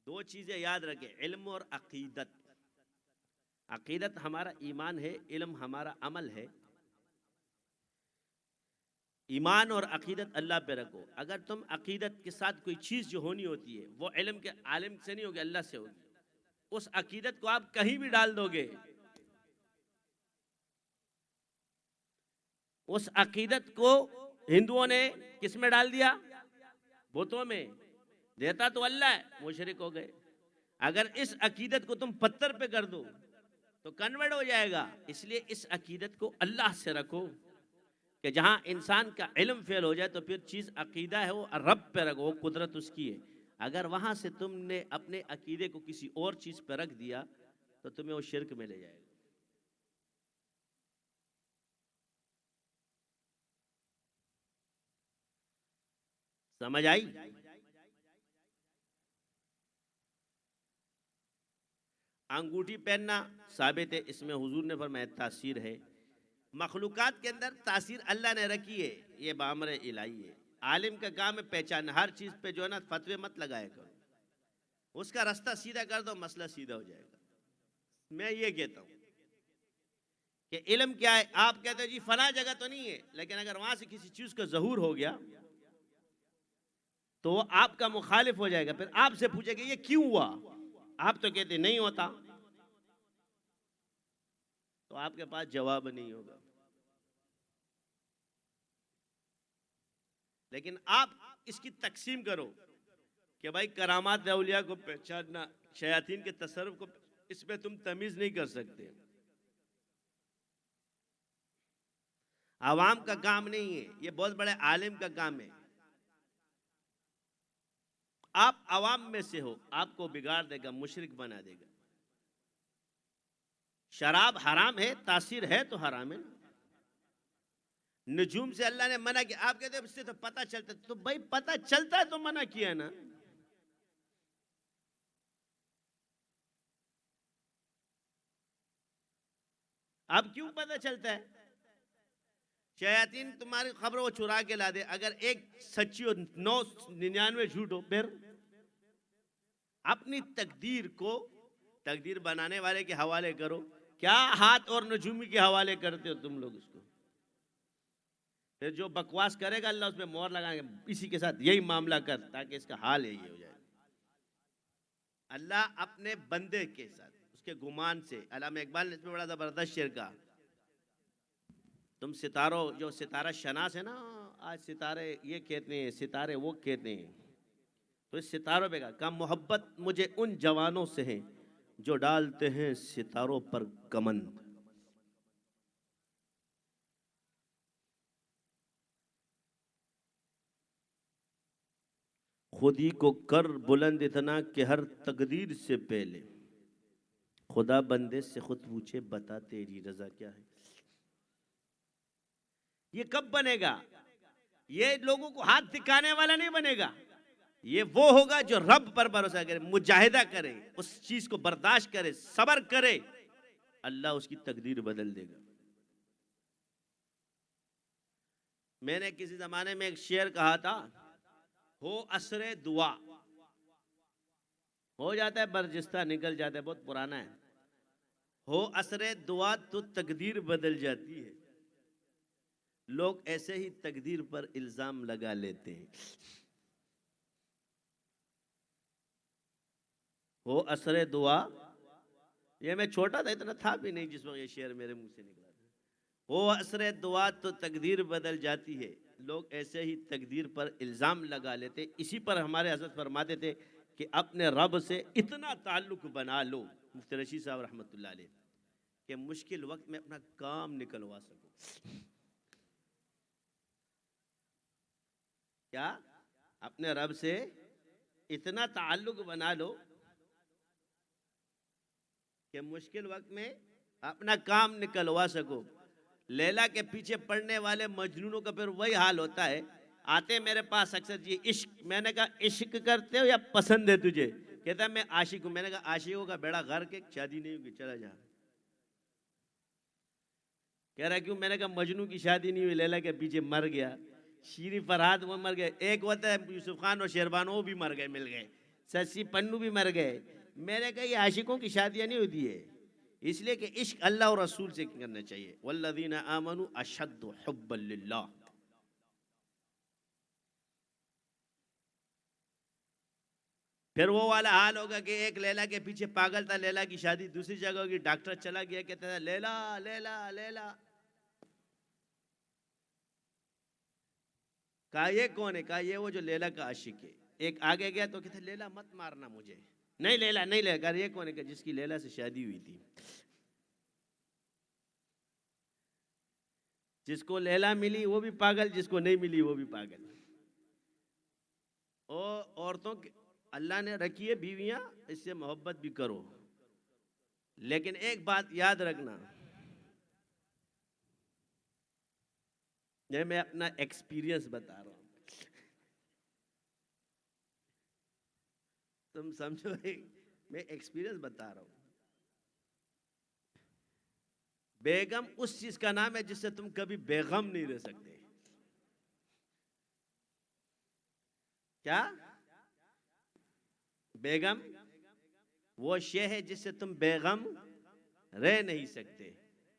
دو چیزیں یاد رکھیں، علم اور عقیدت. عقیدت ہمارا ایمان ہے، علم ہمارا عمل ہے. ایمان اور عقیدت اللہ پہ رکھو. اگر تم عقیدت کے ساتھ کوئی چیز جو ہونی ہوتی ہے وہ علم کے عالم سے نہیں ہوگی، اللہ سے ہوگی. اس عقیدت کو آپ کہیں بھی ڈال دو گے. اس عقیدت کو ہندوؤں نے کس میں ڈال دیا؟ بتوں میں. دیتا تو اللہ ہے، مشرک ہو گئے. اگر اس عقیدت کو تم پتھر پہ کر دو تو کنورٹ ہو جائے گا. اس لیے اس عقیدت کو اللہ سے رکھو کہ جہاں انسان کا علم فیل ہو جائے تو پھر چیز عقیدہ ہے وہ رب پہ رکھو، وہ قدرت اس کی ہے. اگر وہاں سے تم نے اپنے عقیدے کو کسی اور چیز پہ رکھ دیا تو تمہیں وہ شرک میں لے جائے گا. سمجھ آئی؟ انگوٹھی پہننا ثابت ہے، اس میں حضور نے فرمایا تاثیر ہے. مخلوقات کے اندر تاثیر اللہ نے رکھی ہے، یہ بامر الہی ہے. عالم کا کام ہے پہچان. ہر چیز پہ جو ہے نا فتوے مت لگائے کرو. اس کا راستہ سیدھا کر دو، مسئلہ سیدھا ہو جائے گا. میں یہ کہتا ہوں کہ علم کیا ہے. آپ کہتے ہیں جی فلاں جگہ تو نہیں ہے، لیکن اگر وہاں سے کسی چیز کا ظہور ہو گیا تو وہ آپ کا مخالف ہو جائے گا. پھر آپ سے پوچھے کہ یہ کیوں ہوا، آپ تو کہتے نہیں ہوتا، تو آپ کے پاس جواب نہیں ہوگا. لیکن آپ اس کی تقسیم کرو کہ بھائی کرامات اولیاء کو پہچاننا، شیاطین کے تصرف کو، اس میں تم تمیز نہیں کر سکتے. عوام کا کام نہیں ہے، یہ بہت بڑے عالم کا کام ہے. آپ عوام میں سے ہو، آپ کو بگاڑ دے گا، مشرک بنا دے گا. شراب حرام ہے، تاثیر ہے تو حرام ہے. نجوم سے اللہ نے منع کیا، آپ کہتے ہیں اس سے تو پتہ چلتا ہے. تو بھائی پتہ چلتا ہے تو منع کیا نا. اب کیوں پتہ چلتا ہے؟ شیاطین تمہاری خبروں کو چرا کے لا دے. اگر ایک سچی ہو 999 جھوٹ ہو، پھر اپنی تقدیر کو تقدیر بنانے والے کے حوالے کرو. کیا ہاتھ اور نجومی کے حوالے کرتے ہو تم لوگ اس کو؟ پھر جو بکواس کرے گا اللہ اس میں مہر لگائیں گے، اسی کے ساتھ یہی معاملہ کر تاکہ اس کا حال یہی ہو جائے. اللہ اپنے بندے کے ساتھ اس کے گمان سے. علامہ اقبال نے اس میں بڑا زبردست شعر کہا، تم ستاروں، جو ستارہ شناس ہے نا، آج ستارے یہ کہتے ہیں، ستارے وہ کہتے ہیں، تو اس ستاروں پہ کہا محبت مجھے ان جوانوں سے ہے جو ڈالتے ہیں ستاروں پر کمند. خودی کو کر بلند اتنا کہ ہر تقدیر سے پہلے خدا بندے سے خود پوچھے بتا تیری رضا کیا ہے. یہ کب بنے گا؟ یہ لوگوں کو ہاتھ دکھانے والا نہیں بنے گا. یہ وہ ہوگا جو رب پر بھروسہ کرے، مجاہدہ کرے، اس چیز کو برداشت کرے، صبر کرے. اللہ اس کی تقدیر بدل دے گا. میں نے کسی زمانے میں ایک شعر کہا تھا، ہو عصر دعا، ہو جاتا ہے برجستہ، نکل جاتا ہے، بہت پرانا ہے. ہو عصر دعا تو تقدیر بدل جاتی ہے. لوگ ایسے ہی تقدیر پر الزام لگا لیتے ہیں. ہو عصر دعا، یہ میں چھوٹا تھا، اتنا تھا بھی نہیں جس وقت یہ شعر میرے منہ سے نکلا تھا. ہو عصر دعا تو تقدیر بدل جاتی ہے. لوگ ایسے ہی تقدیر پر الزام لگا لیتے. اسی پر ہمارے حضرت فرماتے تھے کہ اپنے رب سے اتنا تعلق بنا لو مفتی رشید صاحب رحمۃ اللہ علیہ کہ مشکل وقت میں اپنا کام نکلوا سکو. کیا اپنے رب سے اتنا تعلق بنا لو کہ مشکل وقت میں اپنا کام نکلوا سکو. لیلا کے پیچھے پڑنے والے مجنونوں کا پھر وہی حال ہوتا ہے. آتے میرے پاس اکثر جی عشق. میں نے کہا عشق کرتے ہو یا پسند ہے تجھے؟ کہتا ہے میں عاشق ہوں. میں نے کہا عاشقوں کا بیڑا غرق ہے، شادی نہیں ہوگی، چلا جا. کہہ رہا کیوں؟ میں نے کہا مجنوں کی شادی نہیں ہوئی، لیلا کے پیچھے مر گیا. شیری فرحات وہ مر گئے. ایک ہوتا ہے یوسف خان اور شیربان، وہ بھی مر گئے، مل گئے. سسی پنو بھی مر گئے. میں نے کہا یہ عاشقوں کی شادیاں نہیں ہوتی ہے، اس لیے کہ عشق اللہ اور رسول سے کرنا چاہیے. والذین آمنوا اشد حبا للہ. پھر وہ والا حال ہوگا کہ ایک لیلا کے پیچھے پاگل تھا، لیلا کی شادی دوسری جگہ ہوگی، ڈاکٹر چلا گیا، کہتا تھا لیلا لیلا لیلا. کہا یہ کون ہے؟ کہا یہ وہ جو لیلا کا عاشق ہے. ایک آگے گیا تو کہتا لیلا مت مارنا مجھے. نہیں لیلا نہیں لیلا. کہا یہ کون ہے؟ کہ جس کی لیلا سے شادی ہوئی تھی. جس کو لیلا ملی وہ بھی پاگل، جس کو نہیں ملی وہ بھی پاگل. اور عورتوں کے اللہ نے رکھی ہے بیویاں، اس سے محبت بھی کرو، لیکن ایک بات یاد رکھنا، یہ میں اپنا ایکسپیرینس بتا رہا ہوں، تم سمجھو، میں ایکسپیرینس بتا رہا ہوں. بیگم اس چیز کا نام ہے جس سے تم کبھی بیغم نہیں رہ سکتے. کیا؟ بیگم وہ شے ہے جس سے تم بیغم رہ نہیں سکتے،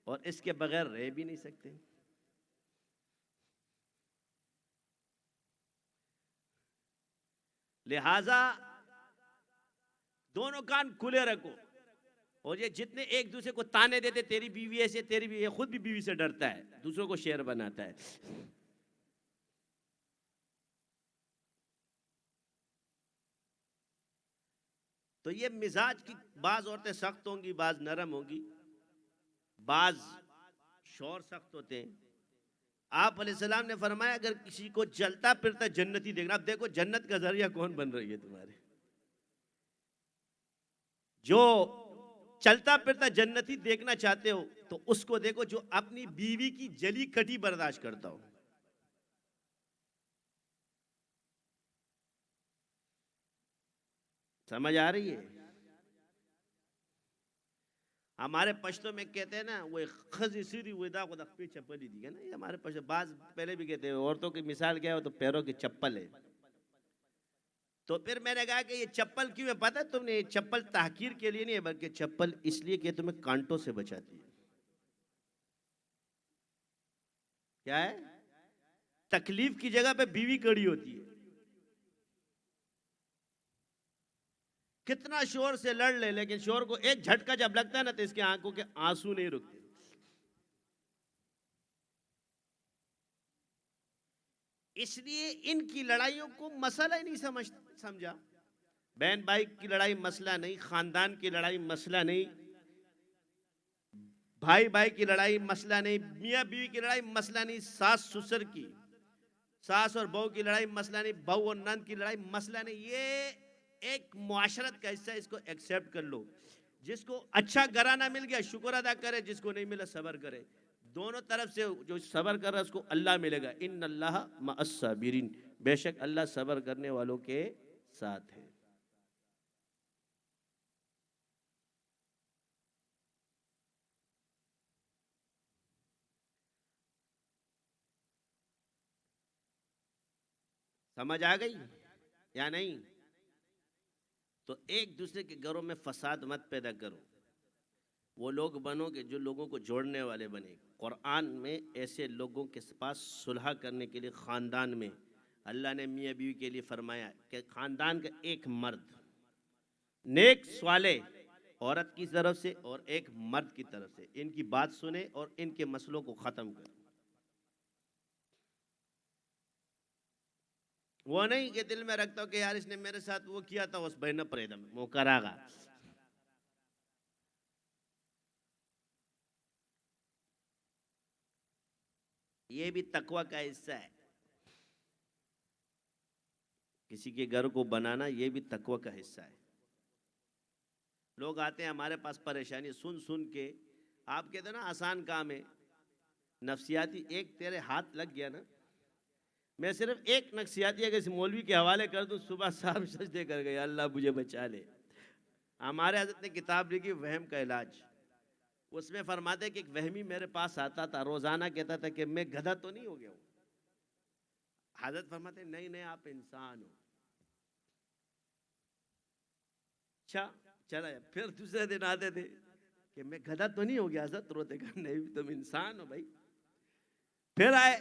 اور اس کے بغیر رہ بھی نہیں سکتے. لہذا دونوں کان کھلے رکھو. اور یہ جتنے ایک دوسرے کو تانے دیتے تیری بیوی ایسے، تیری بیوی، خود بھی بیوی سے ڈرتا ہے، دوسروں کو شیر بناتا ہے. تو یہ مزاج کی بعض عورتیں سخت ہوں گی، بعض نرم ہوں گی، بعض شور سخت ہوتے ہیں. آپ علیہ السلام نے فرمایا اگر کسی کو جلتا پھرتا جنتی دیکھنا، اب دیکھو جنت کا ذریعہ کون بن رہی ہے تمہارے. جو چلتا پھرتا جنتی دیکھنا چاہتے ہو تو اس کو دیکھو جو اپنی بیوی کی جلی کٹی برداشت کرتا ہو. سمجھ آ رہی ہے؟ ہمارے پشتوں میں کہتے ہیں نا، وہ خزی سیدھی ودا کو دخپی چپلی دی نا. یہ ہمارے پشتوں بعض پہلے بھی کہتے ہیں. عورتوں کی مثال کیا ہو تو پیروں کی چپل ہے. تو پھر میں نے کہا کہ یہ چپل کیوں ہے پتہ ہے تم نے؟ یہ چپل تحقیر کے لیے نہیں ہے، بلکہ چپل اس لیے کہ تمہیں کانٹوں سے بچاتی ہے. کیا ہے؟ تکلیف کی جگہ پہ بیوی کڑی ہوتی ہے. کتنا شور سے لڑ لے، لیکن شور کو ایک جھٹکا جب لگتا ہے نا تو اس کے آنکھوں کے آنسو نہیں رکتے. اس لیے ان کی لڑائیوں کو مسئلہ ہی نہیں سمجھا. بہن بھائی کی لڑائی مسئلہ نہیں، خاندان کی لڑائی مسئلہ نہیں، بھائی بھائی کی لڑائی مسئلہ نہیں، میاں بیوی کی لڑائی مسئلہ نہیں، ساس سسر کی، ساس اور بہو کی لڑائی مسئلہ نہیں، بہو اور نند کی لڑائی مسئلہ نہیں. یہ ایک معاشرت کا حصہ ہے، اس کو ایکسیپٹ کر لو. جس کو اچھا گھرانہ مل گیا شکر ادا کرے، جس کو نہیں ملا صبر کرے. دونوں طرف سے جو صبر کر رہا ہے اس کو اللہ ملے گا. ان اللہ مع الصابرین، بے شک اللہ صبر کرنے والوں کے ساتھ ہے. سمجھ آ گئی یا نہیں؟ تو ایک دوسرے کے گھروں میں فساد مت پیدا کرو. وہ لوگ بنو کہ جو لوگوں کو جوڑنے والے بنے. قرآن میں ایسے لوگوں کے پاس صلح کرنے کے لیے خاندان میں اللہ نے میاں بیوی کے لیے فرمایا کہ خاندان کا ایک مرد نیک صالح عورت کی طرف سے اور ایک مرد کی طرف سے ان کی بات سنے اور ان کے مسئلوں کو ختم کرے. وہ نہیں کہ دل میں رکھتا ہو کہ یار اس نے میرے ساتھ وہ کیا تھا اس بہن پریدم وہ کرا گا. یہ بھی تقوی کا حصہ ہے. کسی کے گھر کو بنانا یہ بھی تقوی کا حصہ ہے. لوگ آتے ہیں ہمارے پاس پریشانی سن سن کے. آپ کہتے ہیں نا آسان کام ہے. نفسیاتی ایک تیرے ہاتھ لگ گیا نا. میں صرف ایک نفسیاتی اگر اس مولوی کے حوالے کر دوں صبح شام سجدے کر گئے اللہ مجھے بچا لے. ہمارے حضرت نے کتاب لکھی وہم کا علاج. اس میں فرماتے کہ ایک وہمی میرے پاس آتا تھا روزانہ کہتا تھا کہ میں گدھا تو نہیں ہو گیا ہوں. حضرت فرماتے نہیں نہیں آپ انسان ہو. اچھا چلا جائے. پھر دوسرے دن آتے تھے کہ میں گدھا تو نہیں ہو گیا. حضرت روتے کہ نہیں تم انسان ہو بھائی. پھر آئے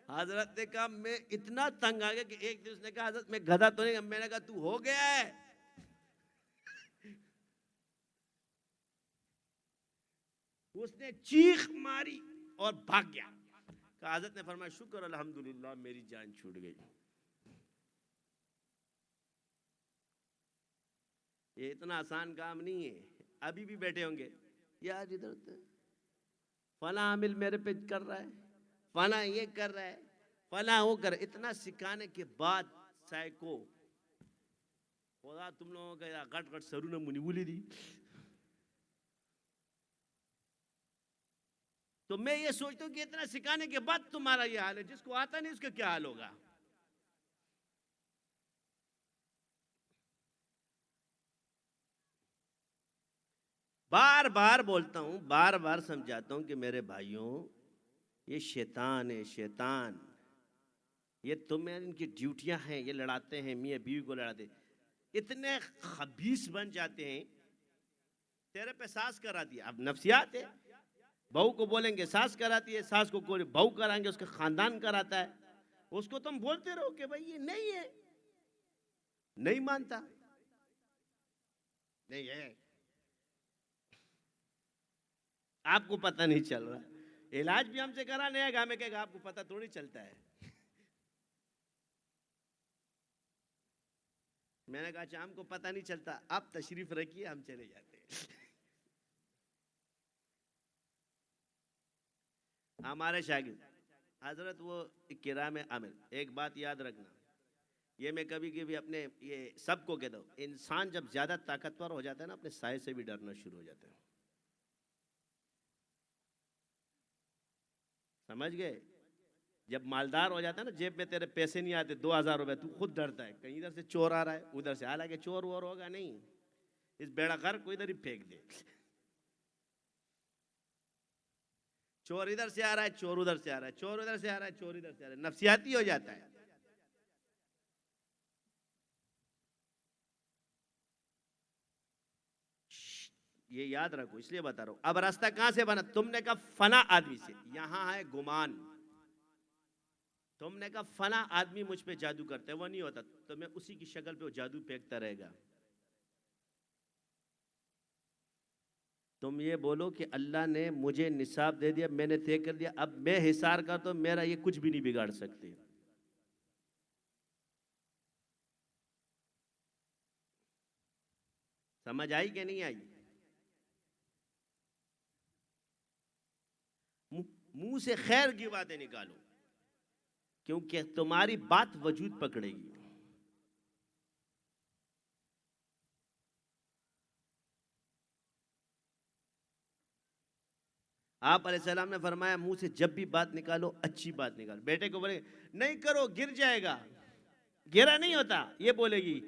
حضرت نے کہا میں اتنا تنگ آ گیا کہ ایک دن اس نے کہا حضرت میں گدھا تو نہیں. میں نے کہا تو ہو گیا ہے. اس نے چیخ ماری اور بھاگ گیا. کہ حضرت نے فرمایا شکر الحمدللہ میری جان چھوٹ گئی. یہ اتنا آسان کام نہیں ہے. ابھی بھی بیٹھے ہوں گے یار ادھر فلاں عامل میرے پہ کر رہا ہے فلاں یہ کر رہا ہے فلاں وہ کر. اتنا سکھانے کے بعد سائیکو خدا تم لوگوں کا گٹ گٹ سرو نے منی بولی دی. تو میں یہ سوچتا ہوں کہ اتنا سکھانے کے بعد تمہارا یہ حال ہے. جس کو آتا نہیں اس کا کیا حال ہوگا. بار بار بولتا ہوں بار بار سمجھاتا ہوں کہ میرے بھائیوں یہ شیطان ہے شیطان. یہ تمہیں ان کی ڈیوٹیاں ہیں. یہ لڑاتے ہیں میاں بیوی کو لڑاتے. اتنے خبیث بن جاتے ہیں. تیرے پہ ساس کرا دیا. اب نفسیات ہے. بہو کو بولیں گے ساس کراتی ہے. ساس کو کوئی بہو کرائیں گے اس کا خاندان کراتا ہے. اس کو تم بولتے رہو کہ بھائی یہ نہیں ہے. نہیں مانتا. نہیں ہے. آپ کو پتہ نہیں چل رہا. علاج بھی ہم سے کرانے آئے گا ہمیں کہے گا آپ کو پتہ تھوڑی چلتا ہے. میں نے کہا اچھا ہم کو پتہ نہیں چلتا آپ تشریف رکھیے ہم چلے جاتے ہیں. ہمارے شاگرد حضرت وہ کرام عمل. ایک بات یاد رکھنا یہ میں کبھی کبھی اپنے یہ سب کو کہتا ہوں. انسان جب زیادہ طاقتور ہو جاتا ہے نا اپنے سائے سے بھی ڈرنا شروع ہو جاتا ہے. سمجھ گئے. جب مالدار ہو جاتا ہے نا جیب میں تیرے پیسے نہیں آتے 2000 روپے تو خود ڈرتا ہے کہیں ادھر سے چور آ رہا ہے ادھر سے. حالانکہ چور وور ہوگا نہیں. اس بیڑا غر کو ادھر ہی پھینک دے. چور ادھر سے آ رہا ہے چور ادھر سے آ رہا ہے چور ادھر سے آ رہا ہے چور ادھر سے آ رہا ہے. نفسیاتی ہو جاتا ہے. یہ یاد رکھو اس لیے بتا رہا ہوں. اب راستہ کہاں سے بنا. تم نے کہا فنا آدمی سے. یہاں ہے گمان. تم نے کہا فنا آدمی مجھ پہ جادو کرتا ہے. وہ نہیں ہوتا. تو میں اسی کی شکل پہ وہ جادو پھینکتا رہے گا. تم یہ بولو کہ اللہ نے مجھے نصاب دے دیا میں نے طے کر دیا اب میں حصار کرتا ہوں میرا یہ کچھ بھی نہیں بگاڑ سکتے. سمجھ آئی کہ نہیں آئی. منہ سے خیر کی باتیں نکالو کیونکہ تمہاری بات وجود پکڑے گی. آپ علیہ السلام نے فرمایا منہ سے جب بھی بات نکالو اچھی بات نکالو. بیٹے کو بولے نہیں کرو گر جائے گا. گرا نہیں ہوتا. یہ بولے گی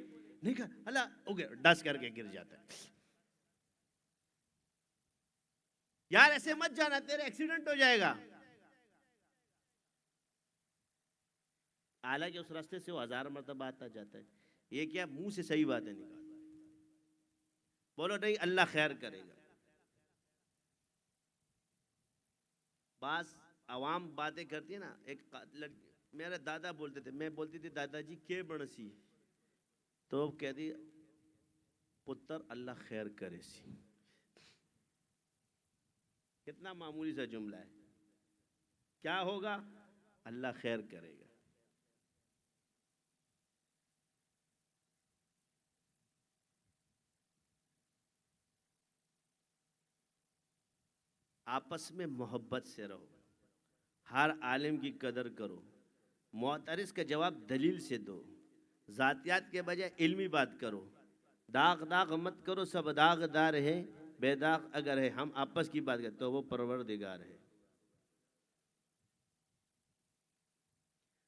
نہیں کر اللہ ہو گیا ڈس کر کے گر جاتا ہے. یار ایسے مت جانا تیرے ایکسیڈنٹ ہو جائے گا. حالانکہ اس راستے سے وہ 1000 مرتبہ آتا جاتا ہے. یہ کیا منہ سے صحیح باتیں نکالو. بولو نہیں اللہ خیر کرے گا. بعض عوام باتیں کرتی ہے نا. ایک لڑکی میرے دادا بولتے تھے میں بولتی تھی دادا جی کے بنسی تو کہتی پتر اللہ خیر کرے سی. کتنا معمولی سا جملہ ہے. کیا ہوگا اللہ خیر کرے گا. آپس میں محبت سے رہو. ہر عالم کی قدر کرو، معترض کا جواب دلیل سے دو، ذاتیات کے بجائے علمی بات کرو، داغ داغ مت کرو، سب داغ دار ہے، بے داغ اگر ہے، ہم آپس کی بات کریں تو وہ پروردگار ہے۔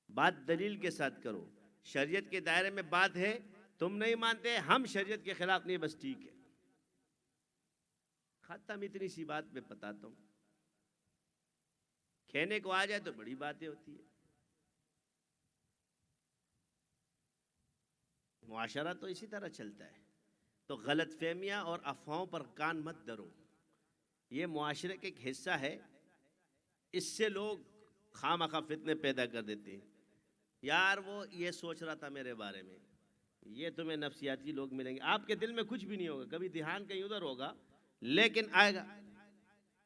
بات دلیل کے ساتھ کرو، شریعت کے دائرے میں بات ہے، تم نہیں مانتے، ہم شریعت کے خلاف نہیں، بس ٹھیک ہے، ختم۔ اتنی سی بات میں بتاتا ہوں، کہنے کو آ جائے تو بڑی باتیں ہوتی ہے۔ معاشرہ تو اسی طرح چلتا ہے، تو غلط فہمیاں اور افواہوں پر کان مت درو، یہ معاشرے کا ایک حصہ ہے، اس سے لوگ خواہ مخواہ فتنے پیدا کر دیتے ہیں۔ یار وہ یہ سوچ رہا تھا میرے بارے میں، یہ تمہیں نفسیاتی لوگ ملیں گے، آپ کے دل میں کچھ بھی نہیں ہوگا، کبھی دھیان کہیں ادھر ہوگا، لیکن آئے گا،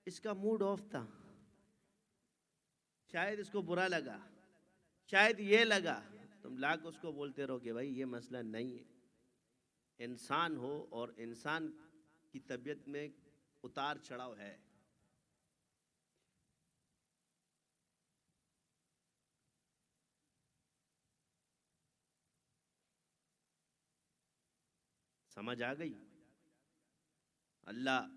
اس کا موڈ آف تھا، شاید اس کو برا لگا، شاید یہ لگا، تم لا کے اس کو بولتے رہو کہ بھائی یہ مسئلہ نہیں ہے۔ انسان ہو اور انسان کی طبیعت میں اتار چڑھاؤ ہے۔ سمجھ آ گئی؟ اللہ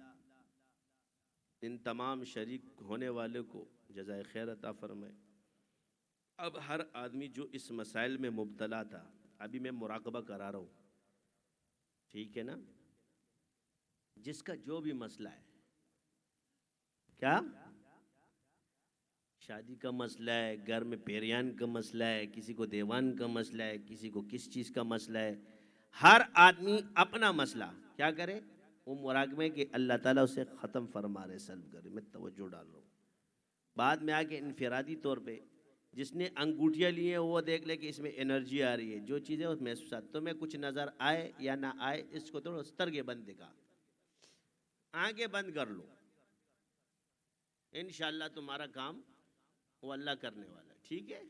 ان تمام شریک ہونے والے کو جزائے خیر عطا فرمائے۔ اب ہر آدمی جو اس مسائل میں مبتلا تھا، ابھی میں مراقبہ کرا رہا ہوں، ٹھیک ہے نا؟ جس کا جو بھی مسئلہ ہے، کیا شادی کا مسئلہ ہے، گھر میں پیریان کا مسئلہ ہے، کسی کو دیوان کا مسئلہ ہے، کسی کو کس چیز کا مسئلہ ہے، ہر آدمی اپنا مسئلہ کیا کرے، وہ مراقبے کہ اللہ تعالیٰ اسے ختم فرما رہے، سلب کرے، میں توجہ ڈال رہا ہوں۔ بعد میں آگے انفرادی طور پہ جس نے انگوٹھیاں لی ہیں وہ دیکھ لے کہ اس میں انرجی آ رہی ہے، جو چیزیں اس محسوسات تمہیں کچھ نظر آئے یا نہ آئے، اس کو تھوڑا سترگے بند دکھا، آنکھیں بند کر لو، انشاءاللہ تمہارا کام وہ اللہ کرنے والا ہے، ٹھیک ہے؟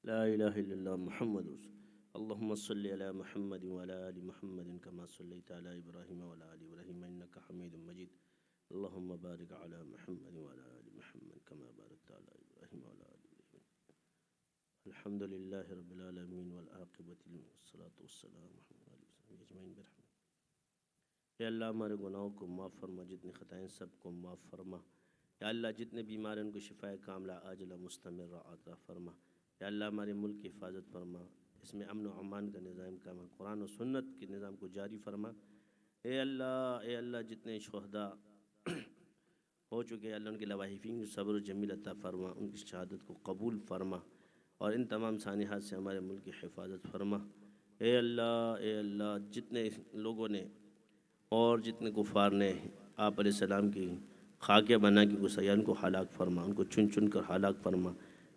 لا الہ الا اللہ محمد رسول اللہم صلی علی محمد وعلی آل محمد کما صلیت علی ابراہیم وعلی آل ابراہیم انکا حمید مجید اللہم بارک علی محمد وعلی آل محمد کما بارکت علی ابراہیم وعلی آل ابراہیم الحمدللہ رب العالمین والعاقبۃ والصلاة والسلام علی اجمعین برحمتک۔ اے اللہ ہمارے گناہوں کو معاف فرما، جتنی خطائیں سب کو معاف فرما۔ یا اللہ جتنے بیمار ہیں ان کو شفائے کاملہ عاجلہ مستمر عطا فرما۔ یا اللہ ہمارے ملک کی حفاظت فرما، اس میں امن و امان کا نظام قائم، قرآن و سنت کے نظام کو جاری فرما۔ اے اللہ جتنے شہداء ہو چکے ہیں اللہ ان کے لواحقین کو صبر و جمیل عطا فرما، ان کی شہادت کو قبول فرما، اور ان تمام سانحات سے ہمارے ملک کی حفاظت فرما۔ اے اللہ جتنے لوگوں نے اور جتنے کفار نے آپ علیہ السلام کی خاکہ بنا کے گسیا، ان کو ہلاک فرما، ان کو چن چن کر ہلاک فرما،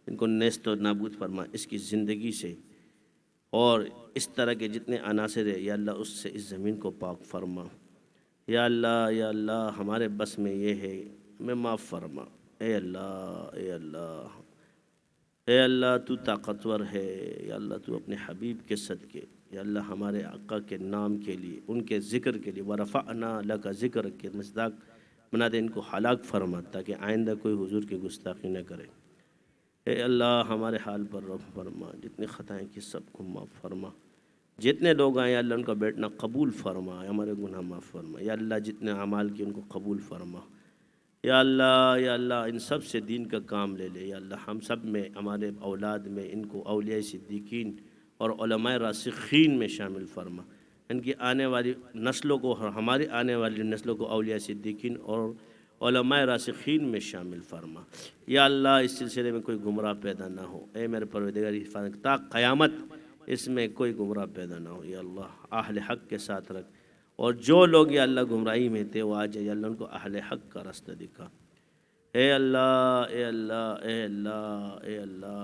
ان کو نیست و نابود فرما اس کی زندگی سے، اور اس طرح کے جتنے عناصر ہیں یا اللہ اس سے اس زمین کو پاک فرما۔ یا اللہ ہمارے بس میں یہ ہے، ہمیں معاف فرما۔ اے اللہ تو طاقتور ہے، یا اللہ تو اپنے حبیب کے صدقے، یا اللہ ہمارے آقا کے نام کے لیے، ان کے ذکر کے لیے ورفعنا لک ذکر کے مصداق بنا دے، ان کو ہلاک فرما تاکہ آئندہ کوئی حضور کی گستاخی نہ کرے۔ اے اللہ ہمارے حال پر رحم فرما، جتنی خطائیں کی سب کو معاف فرما، جتنے لوگ آئے یا اللہ ان کا بیٹھنا قبول فرما، ہمارے گناہ معاف فرما۔ یا اللہ جتنے اعمال کی ان کو قبول فرما۔ یا اللہ ان سب سے دین کا کام لے لے۔ یا اللہ ہم سب میں، ہمارے اولاد میں ان کو اولیاء صدیقین اور علماء راسخین میں شامل فرما، ان کی آنے والی نسلوں کو، ہماری آنے والی نسلوں کو اولیاء صدیقین اور علماء راسخین میں شامل فرما۔ یا اللہ اس سلسلے میں کوئی گمراہ پیدا نہ ہو، اے میرے پروردگار حفاظت تا قیامت اس میں کوئی گمراہ پیدا نہ ہو۔ یا اللہ اہل حق کے ساتھ رکھ، اور جو لوگ یا اللہ گمراہی میں تھے وہ آج یا اللہ ان کو اہل حق کا راستہ دکھا۔ اے اللہ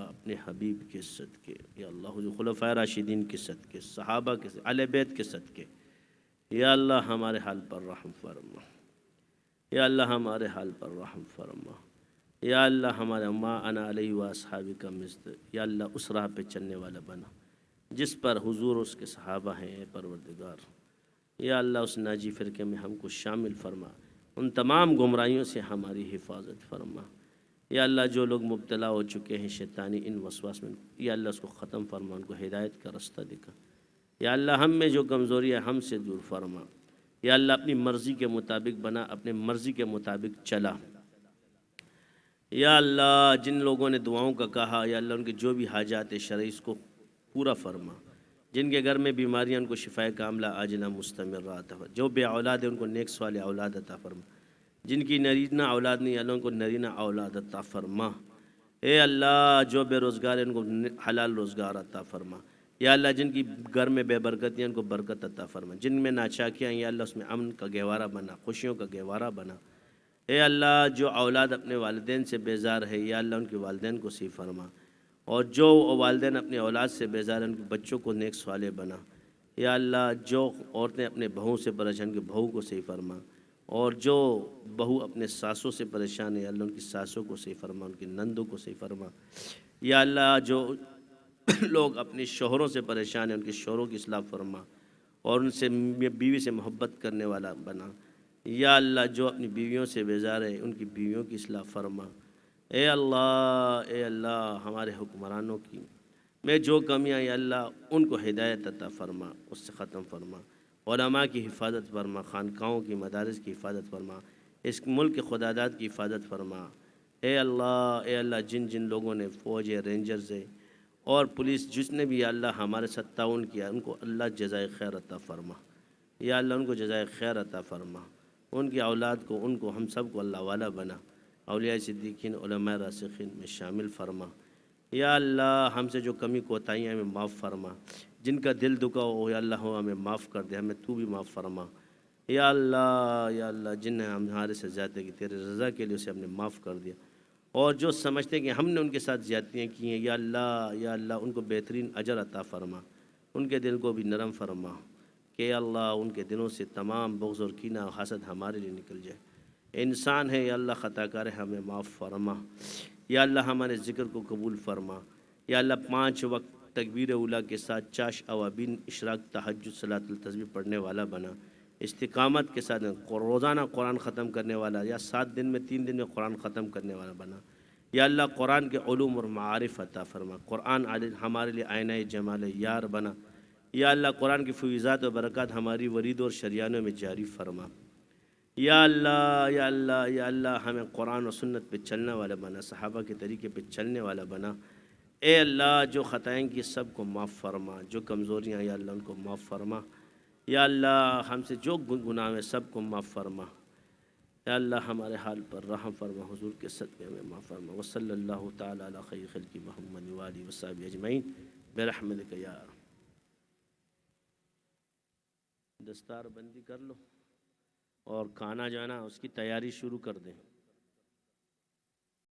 اپنے حبیب کے صدقے، یا اللہ حضور خلفائے راشدین کے صدقے، صحابہ کے صدقے، اہل بیت کے صدقے، یا اللہ ہمارے حال پر رحم فرما۔ یا اللہ ہمارے حال پر رحم فرما۔ یا اللہ ہمارے ما انا علیہ و اصحابی کا مثل، یا اللہ اس راہ پہ چلنے والا بنا جس پر حضور اس کے صحابہ ہیں۔ اے پروردگار یا اللہ اس ناجی فرقے میں ہم کو شامل فرما، ان تمام گمراہیوں سے ہماری حفاظت فرما۔ یا اللہ جو لوگ مبتلا ہو چکے ہیں شیطانی ان وسواس میں، یا اللہ اس کو ختم فرما، ان کو ہدایت کا راستہ دکھا۔ یا اللہ ہم میں جو کمزوری ہے ہم سے دور فرما۔ یا اللہ اپنی مرضی کے مطابق بنا، اپنے مرضی کے مطابق چلا۔ یا اللہ جن لوگوں نے دعاؤں کا کہا، یا اللہ ان کے جو بھی حاجات شرعی اس کو پورا فرما، جن کے گھر میں بیماریاں ان کو شفائے کاملہ عاجلہ مستمر عطا فرما، جو بے اولاد ہیں ان کو نیک صالح اولاد عطا فرما، جن کی نرینہ اولاد نہیں اللہ ان کو نرینہ اولاد عطا فرما۔ اے اللہ جو بے روزگار ہیں ان کو حلال روزگار عطا فرما۔ یا اللہ جن کی گھر میں بے برکتی ہیں ان کو برکت عطا فرما، جن میں ناچاکیاں ہیں یا اللہ اس میں امن کا گہوارہ بنا، خوشیوں کا گہوارہ بنا۔ اے اللہ جو اولاد اپنے والدین سے بیزار ہے یا اللہ ان کے والدین کو صحیح فرما، اور جو والدین اپنے اولاد سے بیزار ہیں ان کے بچوں کو نیک صالح بنا۔ یا اللہ جو عورتیں اپنے بہوؤں سے پریشان کے بہو کو صحیح فرما، اور جو بہو اپنے ساسوں سے پریشان ہے یا اللہ ان کی ساسوں کو صحیح فرما، ان کی نندوں کو صحیح فرما۔ یا اللہ جو لوگ اپنے شوہروں سے پریشان ہیں ان کے شوہروں کی اصلاح فرما، اور ان سے بیوی سے محبت کرنے والا بنا۔ یا اللہ جو اپنی بیویوں سے بیزار ہے ان کی بیویوں کی اصلاح فرما۔ اے اللہ ہمارے حکمرانوں کی میں جو کمیاں یا اللہ ان کو ہدایت عطا فرما، اس سے ختم فرما، علماء کی حفاظت فرما، خانقاہوں کی مدارس کی حفاظت فرما، اس ملک کے خداداد کی حفاظت فرما۔ اے اللہ جن لوگوں نے فوج ہے، رینجرز ہے اور پولیس جس نے بھی یا اللہ ہمارے ساتھ تعاون کیا ان کو اللہ جزائے خیر عطا فرما۔ یا اللہ ان کو جزائے خیر عطا فرما، ان کی اولاد کو، ان کو، ہم سب کو اللہ والا بنا، اولیاء صدیقین علماء راسخین میں شامل فرما۔ یا اللہ ہم سے جو کمی کوتاہیاں ہمیں معاف فرما، جن کا دل دکھا ہو یا اللہ ہو ہمیں معاف کر دے، ہمیں تو بھی معاف فرما۔ یا اللہ جن نے ہمارے سے زیادتی کی تیرے رضا کے لیے اسے ہم نے معاف کر دیا، اور جو سمجھتے ہیں کہ ہم نے ان کے ساتھ زیادتیاں کی ہیں یا اللہ ان کو بہترین اجر عطا فرما، ان کے دل کو بھی نرم فرما کہ اللہ ان کے دلوں سے تمام بغض اور کینہ اور حسد ہمارے لیے نکل جائے۔ انسان ہے یا اللہ خطا کار ہے، ہمیں معاف فرما۔ یا اللہ ہمارے ذکر کو قبول فرما۔ یا اللہ 5 وقت تکبیر اولیٰ کے ساتھ چاش اوابین اشراق تہجد صلاۃ التسبیح پڑھنے والا بنا، استقامت کے ساتھ روزانہ قرآن ختم کرنے والا، یا 7 دن میں 3 دن میں قرآن ختم کرنے والا بنا۔ یا اللہ قرآن کے علوم اور معارف عطا فرما، قرآن ہمارے لیے آئینہ جمال یار بنا۔ یا اللہ قرآن کی فیضات و برکات ہماری ورید اور شریانوں میں جاری فرما۔ یا اللہ یا اللہ یا اللہ ہمیں قرآن و سنت پہ چلنے والا بنا، صحابہ کے طریقے پہ چلنے والا بنا۔ اے اللہ جو خطائیں کی سب کو معاف فرما، جو کمزوریاں یا اللہ ان کو معاف فرما۔ یا اللہ ہم سے جو گناہ ہیں سب کو معاف فرما۔ یا اللہ ہمارے حال پر رحم فرما، حضور کے صدقے میں معاف فرما۔ وصلی اللہ تعالی علی خیر خلق محمد وآلہ وصحبہ اجمعین برحمتک یا۔ دستار بندی کر لو اور کھانا جو ہے نا اس کی تیاری شروع کر دیں۔